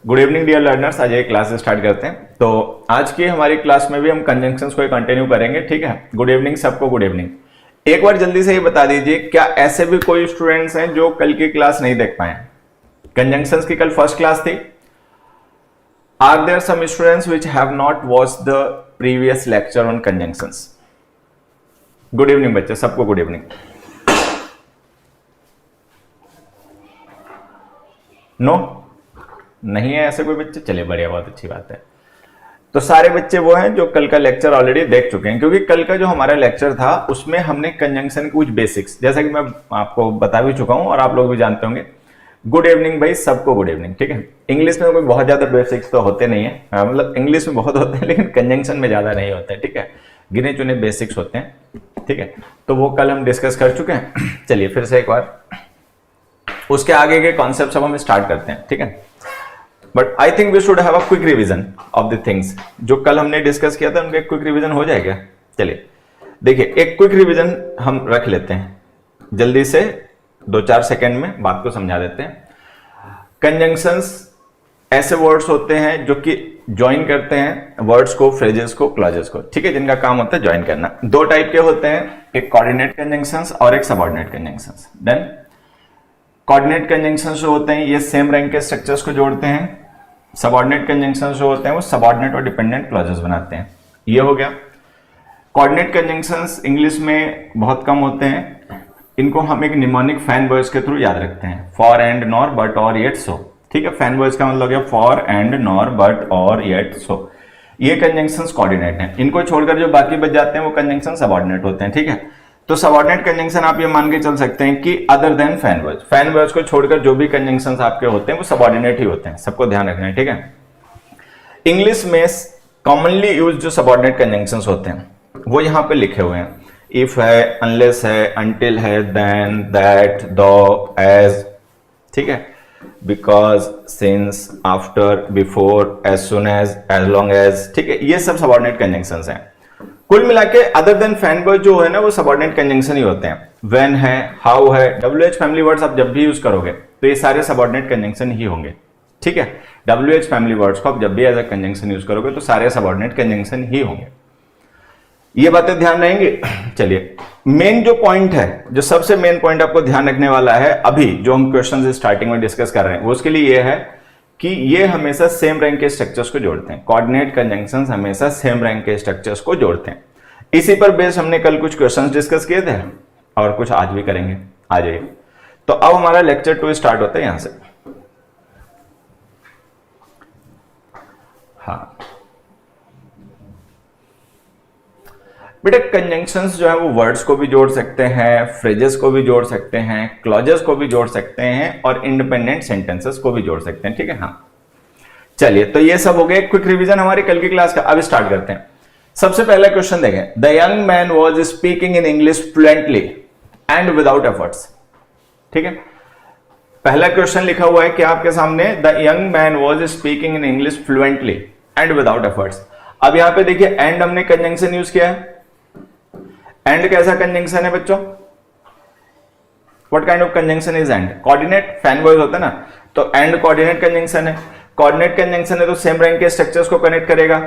Good evening dear learners. आज एक class start करते हैं। तो आज की हमारी क्लास में भी हम कंजंक्शंस को कंटिन्यू करेंगे। ठीक है, गुड इवनिंग सबको, गुड इवनिंग। एक बार जल्दी से ये बता दीजिए, क्या ऐसे भी कोई स्टूडेंट्स हैं जो कल की क्लास नहीं देख पाए? कंजंक्शंस की कल फर्स्ट क्लास थी। Are there some students which have not watched the previous lecture on conjunctions? Good evening बच्चे सबको, गुड इवनिंग। नो नहीं है ऐसे कोई बच्चे? चलिए बढ़िया, बहुत अच्छी बात है। तो सारे बच्चे वो हैं जो कल का लेक्चर ऑलरेडी देख चुके हैं, क्योंकि कल का जो हमारा लेक्चर था उसमें हमने कंजंक्शन के कुछ बेसिक्स, जैसा कि मैं आपको बता भी चुका हूं और आप लोग भी जानते होंगे। गुड इवनिंग भाई सबको, गुड इवनिंग। ठीक है, इंग्लिश में कोई बहुत ज्यादा बेसिक्स तो होते नहीं है, मतलब इंग्लिश में बहुत होते हैं लेकिन कंजंक्शन में ज्यादा नहीं होते हैं। ठीक है, गिने चुने बेसिक्स होते हैं। ठीक है, तो वो कल हम डिस्कस कर चुके हैं। चलिए फिर से एक बार उसके आगे के कॉन्सेप्ट अब हम स्टार्ट करते हैं। ठीक है, but I think we should have a quick revision of the things जो कल हमने डिस्कस किया था, उनका एक क्विक रिवीजन हो जाएगा। चलिए देखिए, एक क्विक रिवीजन हम रख लेते हैं, जल्दी से 2-4 सेकंड में बात को समझा देते हैं। कंजंक्शंस ऐसे वर्ड्स होते हैं जो कि ज्वाइन करते हैं वर्ड्स को, फ्रेजेस को, क्लॉजेस को। ठीक है, जिनका काम होता है ज्वाइन करना। दो टाइप के होते हैं, एक कोऑर्डिनेट कंजंक्शंस और एक subordinate conjunctions. Then coordinate conjunctions जो होते हैं ये सेम रैंक के स्ट्रक्चर्स को जोड़ते हैं। सबऑर्डिनेट कंजंक्शंस जो होते हैं वो सबऑर्डिनेट और डिपेंडेंट क्लॉजेस बनाते हैं। ये हो गया। कोऑर्डिनेट कंजंक्शंस इंग्लिश में बहुत कम होते हैं, इनको हम एक निमोनिक फैन वर्ड्स के थ्रू याद रखते हैं। फॉर, एंड, नॉर, बट, और, येट, सो। ठीक है, फैन वर्ड्स का मतलब हो गया फॉर, एंड, नॉर, बट, और, येट, सो। ये कंजंक्शंस कोऑर्डिनेट हैं। इनको छोड़कर जो बाकी बच जाते हैं वो कंजंक्शन सबऑर्डिनेट होते हैं। ठीक है, तो सबऑर्डिनेट कंजंक्शन आप ये मान के चल सकते हैं कि other than fan words, fan words को छोड़कर जो भी कंजंक्शंस आपके होते हैं वो सबऑर्डिनेट ही होते हैं। सबको ध्यान रखना है। ठीक है, इंग्लिश में कॉमनली यूज जो सबऑर्डिनेट कंजंक्शंस होते हैं वो यहां पे लिखे हुए हैं। इफ है, अनलेस है, अनटिल है, देन, दैट, दो, एज। ठीक है, because, since, after, before, as soon as long as. ठीक है, ये सब सबऑर्डिनेट कंजंक्शंस हैं। कुल मिला के अदर देन फैन वर्ड जो है ना वो सबऑर्डिनेट कंजंक्शन ही होते हैं। व्हेन है, हाउ है, WH फैमिली वर्ड्स आप जब भी यूज करोगे तो ये सारे सबऑर्डिनेट कंजंक्शन ही होंगे। ठीक है, WH फैमिली वर्ड्स को आप जब भी एज अ कंजंक्शन यूज करोगे तो सारे सबऑर्डिनेट कंजंक्शन ही होंगे। ये बातें ध्यान रहेंगी। चलिए, मेन जो पॉइंट है, जो सबसे मेन पॉइंट आपको ध्यान रखने वाला है अभी जो हम क्वेश्चन स्टार्टिंग में डिस्कस कर रहे हैं, वो उसके लिए ये है कि ये हमेशा सेम रैंक के स्ट्रक्चर्स को जोड़ते हैं। कोऑर्डिनेट कंजंक्शंस हमेशा सेम रैंक के स्ट्रक्चर्स को जोड़ते हैं। इसी पर बेस हमने कल कुछ क्वेश्चंस डिस्कस किए थे और कुछ आज भी करेंगे। आ जाइए, तो अब हमारा लेक्चर 2 स्टार्ट होता है यहां से। हाँ बेटा, कंजंक्शंस जो है वो वर्ड्स को भी जोड़ सकते हैं, फ्रेजेस को भी जोड़ सकते हैं, क्लॉजेस को भी जोड़ सकते हैं और इंडिपेंडेंट सेंटेंसेस को भी जोड़ सकते हैं। ठीक है, हाँ चलिए, तो ये सब हो गया क्विक रिवीजन हमारी कल की क्लास का। अब स्टार्ट करते हैं। सबसे पहला क्वेश्चन देखें। The young man was speaking in English fluently and without efforts. ठीक है, पहला क्वेश्चन लिखा हुआ है कि आपके सामने the young man was speaking in English fluently and without efforts. अब यहां पे देखिए एंड हमने कंजंक्शन यूज किया है। एंड कैसा कंजंक्शन है बच्चों? What kind of conjunction is and? Coordinate fan word होता है ना, तो एंड कोऑर्डिनेट कंजंक्शन है। कोऑर्डिनेट कंजंक्शन है तो सेम रैंक के स्ट्रक्चर्स को कनेक्ट करेगा।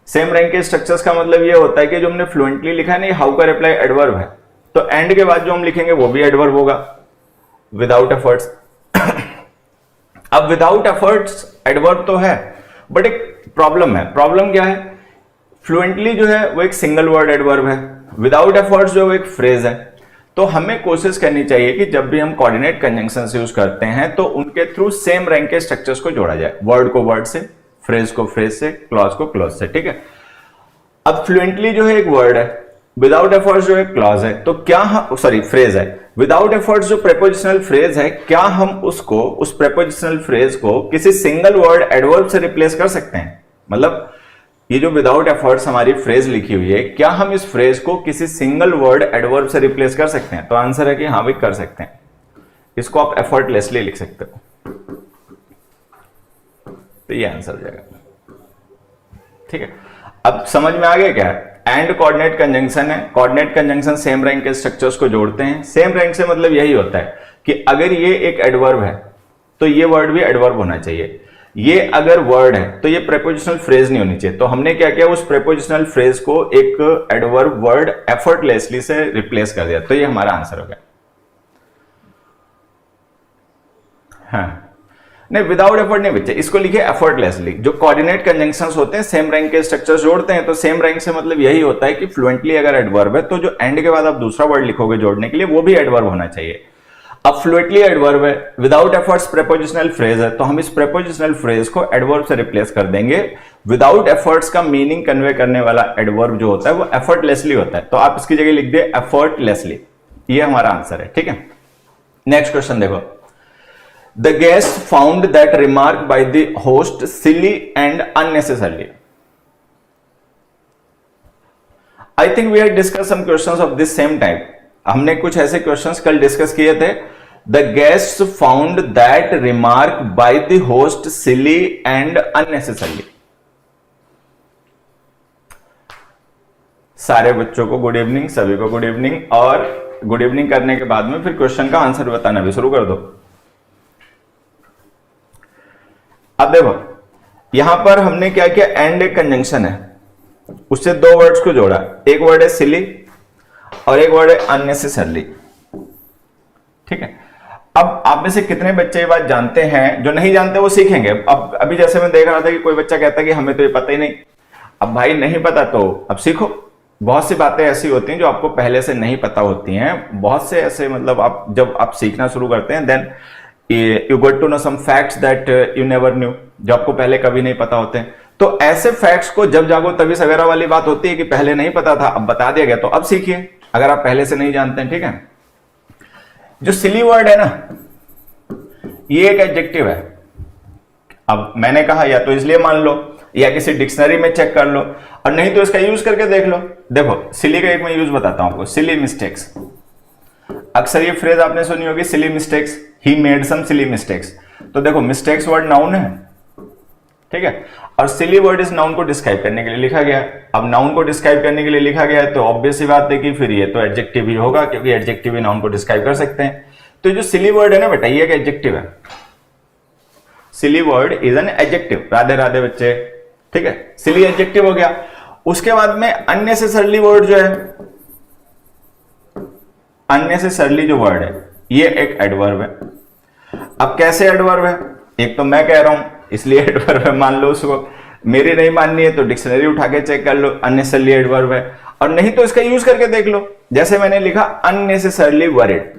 सेम रैंक के स्ट्रक्चर्स का मतलब ये होता है कि जो हमने फ्लुएंटली लिखा है ना, हाउ का रिप्लाई एडवर्ब है, तो एंड के बाद जो हम लिखेंगे वो भी एडवर्ब होगा। विदाउट एफर्ट्स अब विदाउट एफर्ट्स एडवर्ब तो है, बट एक प्रॉब्लम है। प्रॉब्लम क्या है? फ्लुएंटली जो है वो एक सिंगल वर्ड एडवर्ब है, विदाउट एफर्ट्स जो है वो एक फ्रेज है। तो हमें कोशिश करनी चाहिए कि जब भी हम कोऑर्डिनेट कंजंक्शंस यूज करते हैं तो उनके थ्रू सेम रैंक के स्ट्रक्चर्स को जोड़ा जाए। वर्ड को वर्ड से, फ्रेज को फ्रेज से, क्लॉज को क्लॉज से। ठीक है, अब फ्लुएंटली जो है एक वर्ड है, विदाउट एफर्ट्स जो है क्लॉज है, तो क्या हम फ्रेज है। विदाउट एफर्ट्स जो प्रेपोजिशनल फ्रेज है, क्या हम उसको, उस प्रेपोजिशनल फ्रेज को किसी सिंगल वर्ड एडवर्ब से रिप्लेस कर सकते हैं? मतलब ये जो विदाउट एफर्ट्स हमारी फ्रेज लिखी हुई है, क्या हम इस फ्रेज को किसी सिंगल वर्ड एडवर्ब से रिप्लेस कर सकते हैं? तो आंसर है कि हाँ भी कर सकते हैं। इसको आप एफर्टलेसली लिख सकते हो, तो ये आंसर हो जाएगा। ठीक है, अब समझ में आ गया क्या? एंड कोऑर्डिनेट कंजंक्शन है। कोऑर्डिनेट कंजंक्शन सेम रैंक के स्ट्रक्चर्स को जोड़ते हैं। सेम रैंक से मतलब यही होता है कि अगर ये एक एडवर्ब है तो ये वर्ड भी एडवर्ब होना चाहिए। ये अगर वर्ड है तो ये प्रेपोजिशनल फ्रेज नहीं होनी चाहिए, तो हमने क्या किया, उस प्रेपोजिशनल फ्रेज को एक एडवर्ब वर्ड एफर्टलेसली से रिप्लेस कर दिया, तो ये हमारा आंसर हो गया। हाँ नहीं, विदाउट एफर्ट नहीं बच्चे, इसको लिखे एफर्टलेसली। जो कोऑर्डिनेट कंजंक्शंस होते हैं सेम रैंक के स्ट्रक्चर्स जोड़ते हैं, तो सेम रैंक से मतलब यही होता है कि फ्लुएंटली अगर एडवर्ब है तो जो एंड के बाद आप दूसरा वर्ड लिखोगे जोड़ने के लिए वो भी एडवर्ब होना चाहिए। अब फ्लुएंटली एडवर्ब है, विदाउट एफर्ट्स प्रेपोजिशनल फ्रेज है, तो हम इस प्रेपोजिशनल फ्रेज को एडवर्ब से रिप्लेस कर देंगे। विदाउट एफर्ट्स का मीनिंग कन्वे करने वाला एडवर्ब जो होता है वो एफर्टलेसली होता है, तो आप इसकी जगह लिख दिए एफर्टलेसली। ये हमारा आंसर है, ठीक है। नेक्स्ट क्वेश्चन देखो, The guest found that remark by the host silly and unnecessary. I think we had discussed some questions of this same type. हमने कुछ ऐसे क्वेश्चंस कल डिस्कस किए थे। The guests found that remark by the host silly and unnecessary. सारे बच्चों को good evening, सभी को गुड इवनिंग, और गुड इवनिंग करने के बाद में फिर क्वेश्चन का आंसर बताना भी शुरू कर दो। अब देखो यहां पर हमने क्या किया, एंड एक कंजंक्शन है, उससे दो वर्ड्स को जोड़ा, एक वर्ड है सिली और एक वर्ड है अननेसेसरली, ठीक है। अब आप में से कितने बच्चे ये बात जानते हैं, जो नहीं जानते वो सीखेंगे। अब अभी जैसे मैं देख रहा था कि कोई बच्चा कहता है कि हमें तो ये पता ही नहीं। अब भाई नहीं पता तो अब सीखो। बहुत सी बातें ऐसी होती हैं जो आपको पहले से नहीं पता होती हैं, बहुत से ऐसे, मतलब आप जब आप सीखना शुरू करते हैं then you got to know some facts that you never knew, जो आपको पहले कभी नहीं पता होते हैं। तो ऐसे फैक्ट्स को जब जागो तभी सवेरा वाली बात होती है कि पहले नहीं पता था अब बता दिया गया, तो अब सीखिए अगर आप पहले से नहीं जानते हैं, ठीक है। जो सिली वर्ड है ना, ये एक एडजेक्टिव है। अब मैंने कहा या तो इसलिए मान लो या किसी डिक्शनरी में चेक कर लो, और नहीं तो इसका यूज करके देख लो। देखो सिली का एक मैं यूज बताता हूं आपको, सिली मिस्टेक्स। अक्सर ये फ्रेज आपने सुनी होगी, silly mistakes, he made some silly mistakes. तो देखो मिस्टेक्स वर्ड नाउन है, ठीक है, और सिली वर्ड इस नाउन को डिस्क्राइब करने के लिए लिखा गया है। अब नाउन को डिस्क्राइब करने के लिए लिखा गया है तो ऑब्वियस सी बात है कि फिर ये तो एडजेक्टिव ही होगा, क्योंकि एडजेक्टिव ही नाउन को डिस्क्राइब कर सकते हैं। तो जो सिली वर्ड है ना बेटा, ये एक एडजेक्टिव है। Silly word is an adjective. Radhe Radhe बच्चे, ठीक है, सिली एडजेक्टिव हो गया। उसके बाद में अननेसेसरली वर्ड जो है, अननेसेसरली जो वर्ड है ये एक एडवर्ब है। अब कैसे एडवर्ब है, एक तो मैं कह रहा हूं इसलिए एडवर्ब है, मान लो उसको, मेरी नहीं माननी है तो डिक्शनरी उठा के चेक कर लो, अननेसेसरली एडवर्ब है। और नहीं तो इसका यूज करके देख लो, जैसे मैंने लिखा अननेसेसरली वरिड,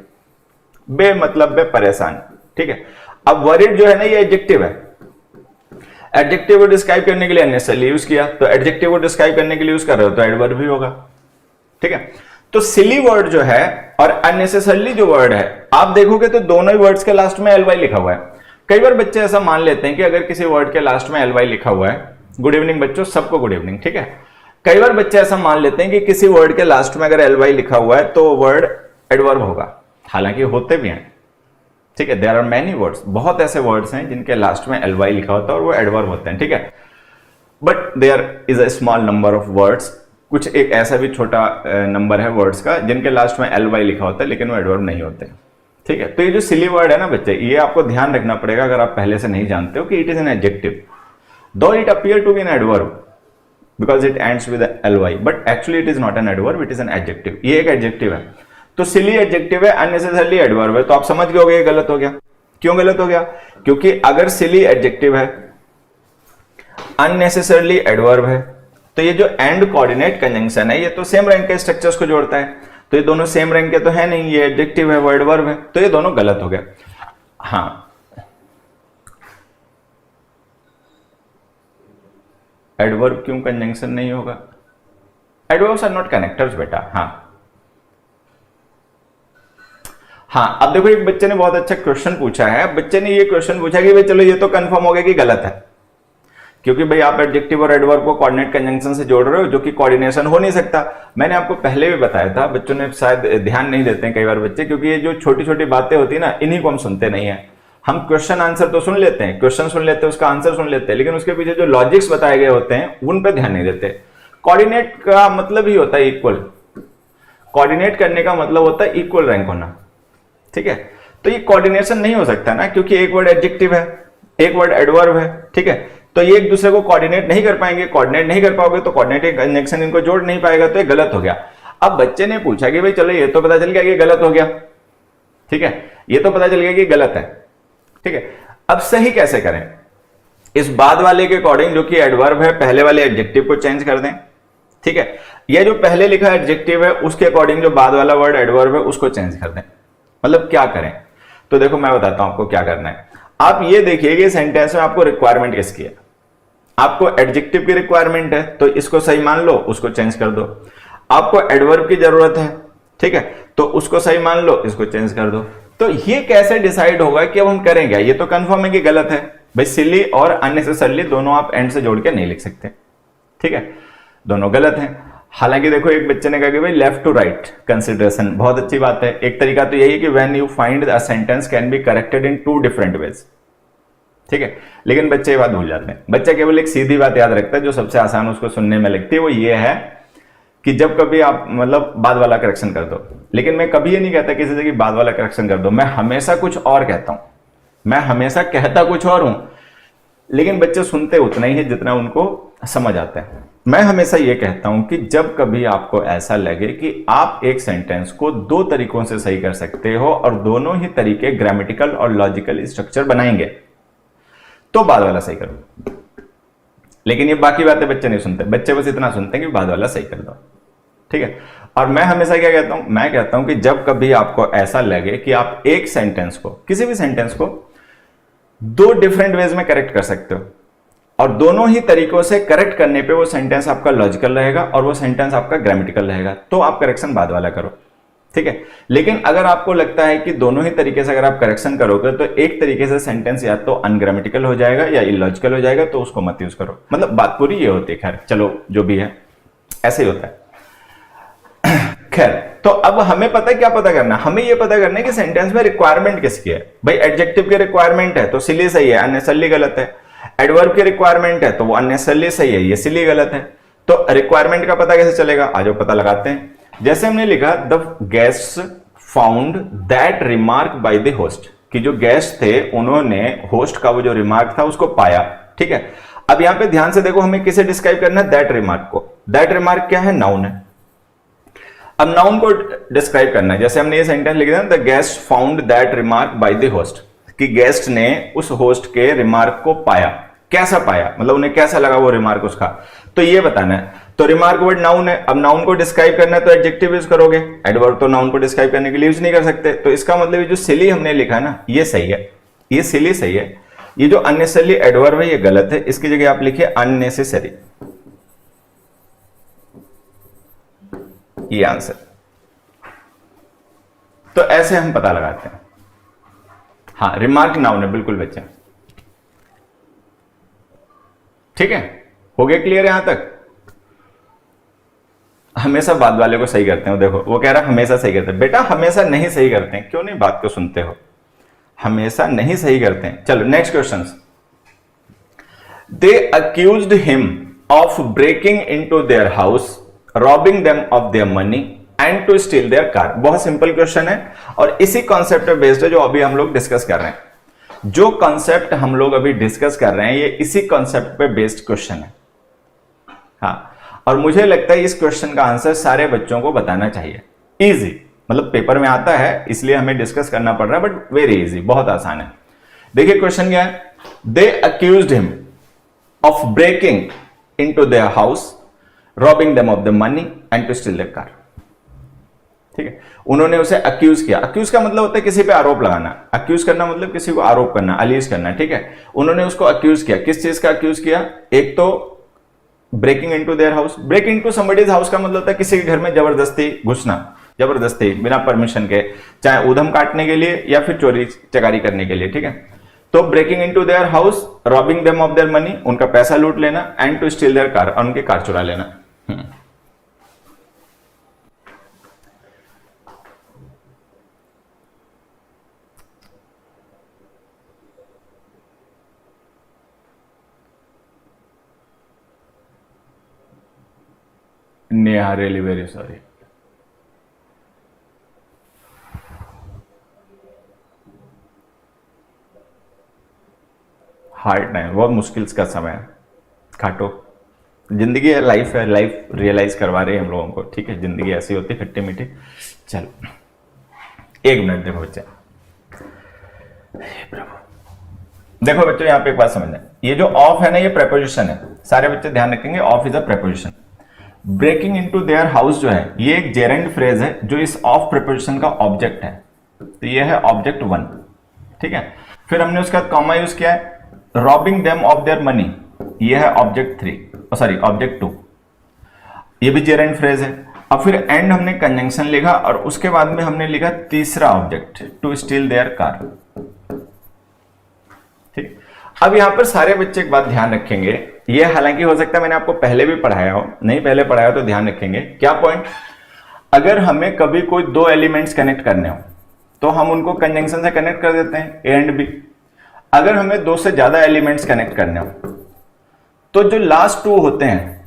बे मतलब बे परेशान, ठीक है। अब वरिड जो है ना ये एडजेक्टिव है, एडजेक्टिव को डिस्क्राइब करने के लिए अननेसेसरली यूज किया, तो एडजेक्टिव को डिस्क्राइब करने के लिए यूज कर रहे हो तो एडवर्ब भी होगा, ठीक है। तो सिली वर्ड जो है और अननेसेसरली जो वर्ड है, आप देखोगे तो दोनों ही वर्ड्स के लास्ट में एलवाई लिखा हुआ है। कई बार बच्चे ऐसा मान लेते हैं कि अगर किसी वर्ड के लास्ट में एलवाई लिखा हुआ है, गुड इवनिंग बच्चों, सबको गुड इवनिंग, ठीक है। कई बार बच्चे ऐसा मान लेते हैं कि किसी वर्ड के लास्ट में अगर एलवाई लिखा हुआ है तो वर्ड एडवर्ब होगा, हालांकि होते भी हैं, ठीक है। देयर आर मेनी वर्ड्स, बहुत ऐसे वर्ड्स हैं जिनके लास्ट में एलवाई लिखा होता है और वो एडवर्ब होते हैं, ठीक है। But there is a small number of words, कुछ एक ऐसा भी छोटा नंबर है वर्ड्स का जिनके लास्ट में एलवाई लिखा होता है लेकिन वो एडवर्ब नहीं होते, ठीक है। तो ये जो सिली वर्ड है ना बच्चे, ये आपको ध्यान रखना पड़ेगा अगर आप पहले से नहीं जानते हो कि it is an adjective, though it appear to be an adverb because it ends with L Y, but actually it is not an adverb, it is an adjective. ये एक एडजेक्टिव है, तो सिली एडजेक्टिव है, अननेसेसरली एडवर्ब है। तो आप समझ गए ये गलत हो गया। क्यों गलत हो गया? क्योंकि अगर सिली एडजेक्टिव है, अननेसेसरली एडवर्ब है, तो ये जो एंड कोऑर्डिनेट कंजंक्शन है ये तो सेम रैंक के स्ट्रक्चर्स को जोड़ता है, तो ये दोनों सेम रैंक के तो है नहीं, ये एडजेक्टिव है वो एडवर्ब है, तो ये दोनों गलत हो गए। हाँ, एडवर्ब क्यों कंजंक्शन नहीं होगा? एडवर्ब्स आर नॉट कनेक्टर्स बेटा। हाँ, अब देखो एक बच्चे ने बहुत अच्छा क्वेश्चन पूछा है। बच्चे ने ये क्वेश्चन पूछा कि भाई चलो ये तो कंफर्म हो गया कि गलत है, क्योंकि भाई आप एडजेक्टिव और एडवर्ब को कोऑर्डिनेट कंजंक्शन से जोड़ रहे हो जो कि कोऑर्डिनेशन हो नहीं सकता। मैंने आपको पहले भी बताया था, बच्चों ने शायद ध्यान नहीं देते हैं कई बार बच्चे, क्योंकि ये जो छोटी छोटी बातें होती है ना, इन्हीं को हम सुनते नहीं है। हम क्वेश्चन आंसर तो सुन लेते हैं, क्वेश्चन सुन लेते हैं, उसका आंसर सुन लेते हैं, लेकिन उसके पीछे जो लॉजिक्स बताए गए होते हैं उन पर ध्यान नहीं देते। कोऑर्डिनेट का मतलब ही होता है इक्वल, कोऑर्डिनेट करने का मतलब होता है इक्वल रैंक होना, ठीक है। तो ये कोऑर्डिनेशन नहीं हो सकता ना, क्योंकि एक वर्ड एडजेक्टिव है, एक वर्ड एडवर्ब है, ठीक है, तो ये एक दूसरे को कोऑर्डिनेट नहीं कर पाएंगे, कोऑर्डिनेट नहीं कर पाओगे तो कोऑर्डिनेटिंग कंजंक्शन इनको जोड़ नहीं पाएगा, तो ये गलत हो गया। अब बच्चे ने पूछा कि भाई चलो ये तो पता चल गया कि गलत हो गया, ठीक है, ये तो पता चल गया कि गलत है, ठीक है, अब सही कैसे करें? इस बाद वाले के अकॉर्डिंग जो कि एडवर्ब है, पहले वाले एडजेक्टिव को चेंज कर दें, ठीक है, ये जो पहले लिखा एडजेक्टिव है उसके अकॉर्डिंग जो बाद वाला वर्ड एडवर्ब है उसको चेंज कर दें। मतलब क्या करें? तो देखो मैं बताता हूं आपको क्या करना है। आप ये देखिए कि सेंटेंस में आपको रिक्वायरमेंट किसकी है। आपको एडजेक्टिव की रिक्वायरमेंट है तो इसको सही मान लो, उसको चेंज कर दो। आपको एडवर्ब की जरूरत है, ठीक है, तो उसको सही मान लो, इसको चेंज कर दो। तो ये कैसे डिसाइड होगा कि अब हम करेंगे? ये तो कंफर्म है कि गलत है भाई, सिली और अननेसेसरली दोनों आप एंड से जोड़ के नहीं लिख सकते, ठीक है, दोनों गलत हैं। हालांकि देखो एक बच्चे ने कहा कि भाई लेफ्ट टू राइट कंसिडरेशन, बहुत अच्छी बात है। एक तरीका तो यही है कि when you find a sentence can be corrected in 2 different ways, ठीक है, लेकिन बच्चे ये बात भूल जाते हैं। बच्चा केवल एक सीधी बात याद रखता है जो सबसे आसान उसको सुनने में लगती है, वो ये है कि जब कभी आप मतलब बाद वाला करेक्शन कर दो। लेकिन मैं कभी ये नहीं कहता किसी से कि बाद वाला करेक्शन कर दो, मैं हमेशा कुछ और कहता हूं, मैं हमेशा कहता कुछ और हूं, लेकिन बच्चे सुनते उतना ही है जितना उनको समझ आता है। मैं हमेशा यह कहता हूं कि जब कभी आपको ऐसा लगे कि आप एक सेंटेंस को 2 तरीकों से सही कर सकते हो और दोनों ही तरीके ग्रामेटिकल और लॉजिकल स्ट्रक्चर बनाएंगे, तो बाद वाला सही करो। लेकिन ये बाकी बातें बच्चे नहीं सुनते, बच्चे बस इतना सुनते हैं कि बाद वाला सही कर दो, ठीक है। और मैं हमेशा क्या कहता हूं? मैं कहता हूं कि जब कभी आपको ऐसा लगे कि आप एक सेंटेंस को, किसी भी सेंटेंस को 2 डिफरेंट वेज में करेक्ट कर सकते हो और दोनों ही तरीकों से करेक्ट करने पे वो सेंटेंस आपका लॉजिकल रहेगा और वो सेंटेंस आपका ग्रामेटिकल रहेगा, तो आप करेक्शन बाद वाला करो, ठीक है। लेकिन अगर आपको लगता है कि दोनों ही तरीके से अगर आप करेक्शन करोगे तो एक तरीके से सेंटेंस या तो अनग्रामेटिकल हो जाएगा या इलॉजिकल हो जाएगा, तो उसको मत यूज करो। मतलब बात पूरी ये होती है, खैर चलो जो भी है ऐसे ही होता है। खैर, तो अब हमें पता है क्या पता करना, हमें यह पता करना है कि सेंटेंस में रिक्वायरमेंट किसकी है। भाई एडजेक्टिव की रिक्वायरमेंट है तो सिली सही है, अननेसेसरली गलत है। एडवर्ब की रिक्वायरमेंट है तो वो अननेसेसरली सही है, ये सिली गलत है। तो रिक्वायरमेंट का पता कैसे चलेगा? आज वो पता लगाते हैं। जैसे हमने लिखा the guest found that remark by the host, कि जो गेस्ट थे उन्होंने होस्ट का वो जो रिमार्क था उसको पाया, ठीक है। अब यहां पे ध्यान से देखो, हमें किसे डिस्क्राइब करना है? दैट रिमार्क को। दैट रिमार्क क्या है? नाउन है। अब नाउन को डिस्क्राइब करना है। जैसे हमने ये सेंटेंस लिख दिया, the guest found that remark by the host, कि गेस्ट ने उस होस्ट के रिमार्क को पाया। कैसा पाया? मतलब उन्हें कैसा लगा वो रिमार्क उसका, तो ये बताना है। तो रिमार्क वर्ड नाउन है। अब नाउन को डिस्क्राइब करना है तो एडजेक्टिव यूज करोगे, एडवर्ब तो नाउन को डिस्क्राइब करने के लिए यूज नहीं कर सकते। तो इसका मतलब जो सिली हमने लिखा है ना, ये सही है, ये सिली सही है। ये जो अननेसेसरी एडवर्ब है ये गलत है, इसकी जगह आप लिखिए अननेसेसरी, ये आंसर। तो ऐसे हम पता लगाते हैं। हाँ, रिमार्क नाउन है, बिल्कुल बच्चे, ठीक है, हो गया क्लियर यहां तक? हमेशा बाद वाले को सही करते हैं, देखो वो कह रहा है हमेशा सही करते हैं। बेटा हमेशा नहीं सही करते हैं, क्यों नहीं बात को सुनते हो? हमेशा नहीं सही करते हैं। चलो next question. They accused him of breaking into their house, robbing them of their money and to steal their car. बहुत सिंपल क्वेश्चन है और इसी कॉन्सेप्ट पे बेस्ड है जो अभी हम लोग डिस्कस कर रहे हैं। जो कॉन्सेप्ट हम लोग अभी डिस्कस कर रहे हैं ये इसी कॉन्सेप्ट पे बेस्ड क्वेश्चन है। हाँ, और मुझे लगता है इस क्वेश्चन का आंसर सारे बच्चों को बताना चाहिए। इजी, मतलब पेपर में आता है इसलिए हमें डिस्कस करना पड़ रहा है, बट वेरी इजी, बहुत आसान है। देखिए क्वेश्चन क्या है? They accused him of breaking into their house, robbing them of the money and to steal their car. ठीक है, उन्होंने उसे अक्यूज किया। अक्यूज का मतलब होता है किसी पे आरोप लगाना। अक्यूज करना मतलब किसी को आरोप करना, अलीज करना, ठीक है। उन्होंने उसको अक्यूज किया। किस चीज का अक्यूज किया? एक तो breaking into their house. Break into somebody's house का मतलब होता है किसी के घर में जबरदस्ती घुसना, जबरदस्ती बिना परमिशन के, चाहे ऊधम काटने के लिए या फिर चोरी चकारी करने के लिए, ठीक है। तो breaking into their house, robbing them of their money, उनका पैसा लूट लेना, and to steal their car, और उनकी कार चुरा लेना। Neha, really very sorry. Hard time, बहुत मुश्किल का समय है। काटो, जिंदगी है, लाइफ है, लाइफ रियलाइज करवा रही है हम लोगों को, ठीक है, जिंदगी ऐसी होती है खट्टी मीठी। चलो 1 मिनट, देखो बच्चे, देखो बच्चों यहाँ पे एक बात समझना, ये जो ऑफ है ना, ये प्रेपोजिशन है, सारे बच्चे ध्यान रखेंगे, of is a preposition. Breaking into their house जो है, ये एक जेरेंड फ्रेज है जो इस ऑफ प्रेपोजिशन का ऑब्जेक्ट है, तो ये है ऑब्जेक्ट 1, ठीक है। फिर हमने उसके बाद कॉमा यूज किया है, robbing them of their money, ये है ऑब्जेक्ट 3, सॉरी ऑब्जेक्ट 2, ये भी जेरेंड फ्रेज है। अब फिर एंड हमने कंजंक्शन लिखा और उसके बाद में हमने लिखा तीसरा object, to steal their car, ठीक। अब यहां पर सारे बच्चे एक बात ध्यान रखेंगे, ये हालांकि हो सकता है मैंने आपको पहले भी पढ़ाया हो, नहीं पहले पढ़ाया हो तो ध्यान रखेंगे क्या पॉइंट, अगर हमें कभी कोई 2 एलिमेंट्स कनेक्ट करने हो तो हम उनको कंजंक्शन से कनेक्ट कर देते हैं, ए एंड बी। अगर हमें 2 से ज्यादा एलिमेंट्स कनेक्ट करने हो तो जो लास्ट 2 होते हैं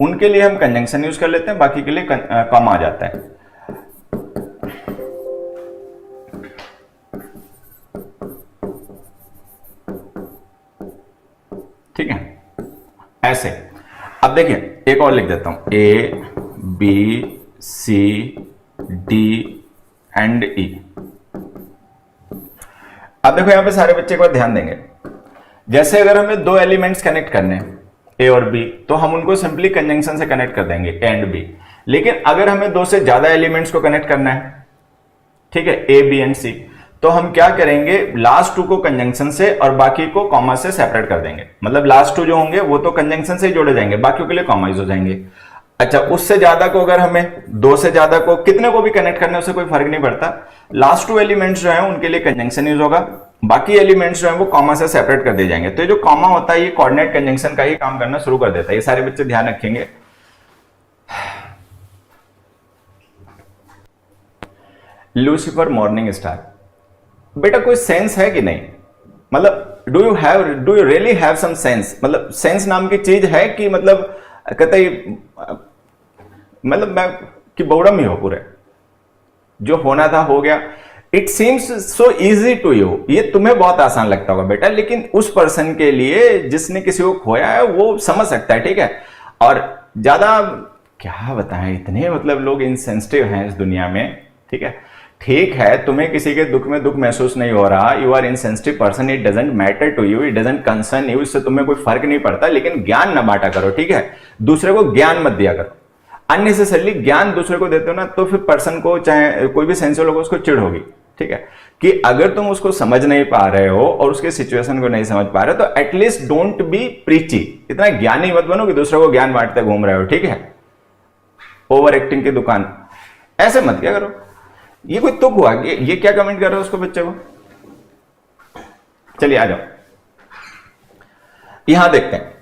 उनके लिए हम कंजंक्शन यूज कर लेते हैं, बाकी के लिए कॉमा आ जाता है। ठीक है, ऐसे। अब देखिए एक और लिख देता हूं, A B C D and E. अब देखो यहां पे सारे बच्चे को ध्यान देंगे, जैसे अगर हमें 2 एलिमेंट्स कनेक्ट करने हैं ए और बी, तो हम उनको सिंपली कंजंक्शन से कनेक्ट कर देंगे, ए एंड बी। लेकिन अगर हमें 2 से ज्यादा एलिमेंट्स को कनेक्ट करना है, ठीक है, ए बी एंड सी, तो हम क्या करेंगे, लास्ट 2 को कंजंक्शन से और बाकी को कॉमा से सेपरेट कर देंगे। मतलब लास्ट 2 जो होंगे वो तो कंजंक्शन से ही जोड़े जाएंगे, बाकियों के लिए कॉमा यूज हो जाएंगे। अच्छा, उससे ज्यादा को अगर हमें 2 से ज्यादा को कितने को भी कनेक्ट करना है उससे कोई फर्क नहीं पड़ता, लास्ट 2 एलिमेंट्स जो है उनके लिए कंजंक्शन यूज होगा, बाकी एलिमेंट्स जो है वो कॉमा से सेपरेट कर दिए जाएंगे। तो ये जो कॉमा होता है ये कोऑर्डिनेट कंजंक्शन का ही काम करना शुरू कर देता है, ये सारे बच्चे ध्यान रखेंगे। लूसीफर मॉर्निंग स्टार, बेटा कोई सेंस है कि नहीं, मतलब do you really have some sense, मतलब सेंस नाम की चीज है कि मतलब कतई मतलब मैं कि बौड़म ही हो पूरे, जो होना था हो गया। It seems so easy to you, ये तुम्हें बहुत आसान लगता होगा बेटा, लेकिन उस पर्सन के लिए जिसने किसी को खोया है वो समझ सकता है, ठीक है। और ज्यादा क्या बताएं, इतने मतलब लोग इनसेंसिटिव हैं इस दुनिया में, ठीक है। ठीक है, तुम्हें किसी के दुख में दुख महसूस नहीं हो रहा, you are insensitive person, it doesn't matter to you, it doesn't concern you, इससे तुम्हें कोई फर्क नहीं पड़ता, लेकिन ज्ञान न बांटा करो, ठीक है। दूसरे को ज्ञान मत दिया करो, अननेसेसरली ज्ञान दूसरे को देते हो ना तो फिर पर्सन को, चाहे कोई भी सेंसिटिव लोग, उसको चिढ़ होगी, ठीक है। कि अगर तुम उसको समझ नहीं पा रहे हो और उसके सिचुएशन को नहीं समझ पा रहे हो तो एटलीस्ट डोंट बी प्रीची, इतना ज्ञानी मत बनो कि दूसरे को ज्ञान बांटते घूम रहे हो, ठीक है। ओवर एक्टिंग की दुकान ऐसे मत क्या करो। ये कोई तुक हुआ, ये क्या कमेंट कर रहे हो उसको, बच्चे को। चलिए आ जाओ, यहां देखते हैं,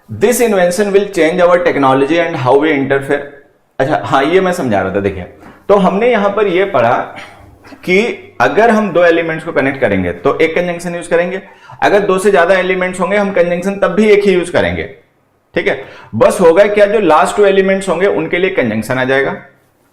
this invention will change our technology and how we interfere. अच्छा हाँ, ये मैं समझा रहा था। देखिए, तो हमने यहां पर ये पढ़ा कि अगर हम 2 एलिमेंट्स को कनेक्ट करेंगे तो एक कंजंक्शन यूज करेंगे, अगर 2 से ज्यादा एलिमेंट्स होंगे हम कंजंक्शन तब भी एक ही यूज करेंगे, ठीक है। बस होगा क्या, जो लास्ट 2 एलिमेंट्स होंगे उनके लिए कंजंक्शन आ जाएगा,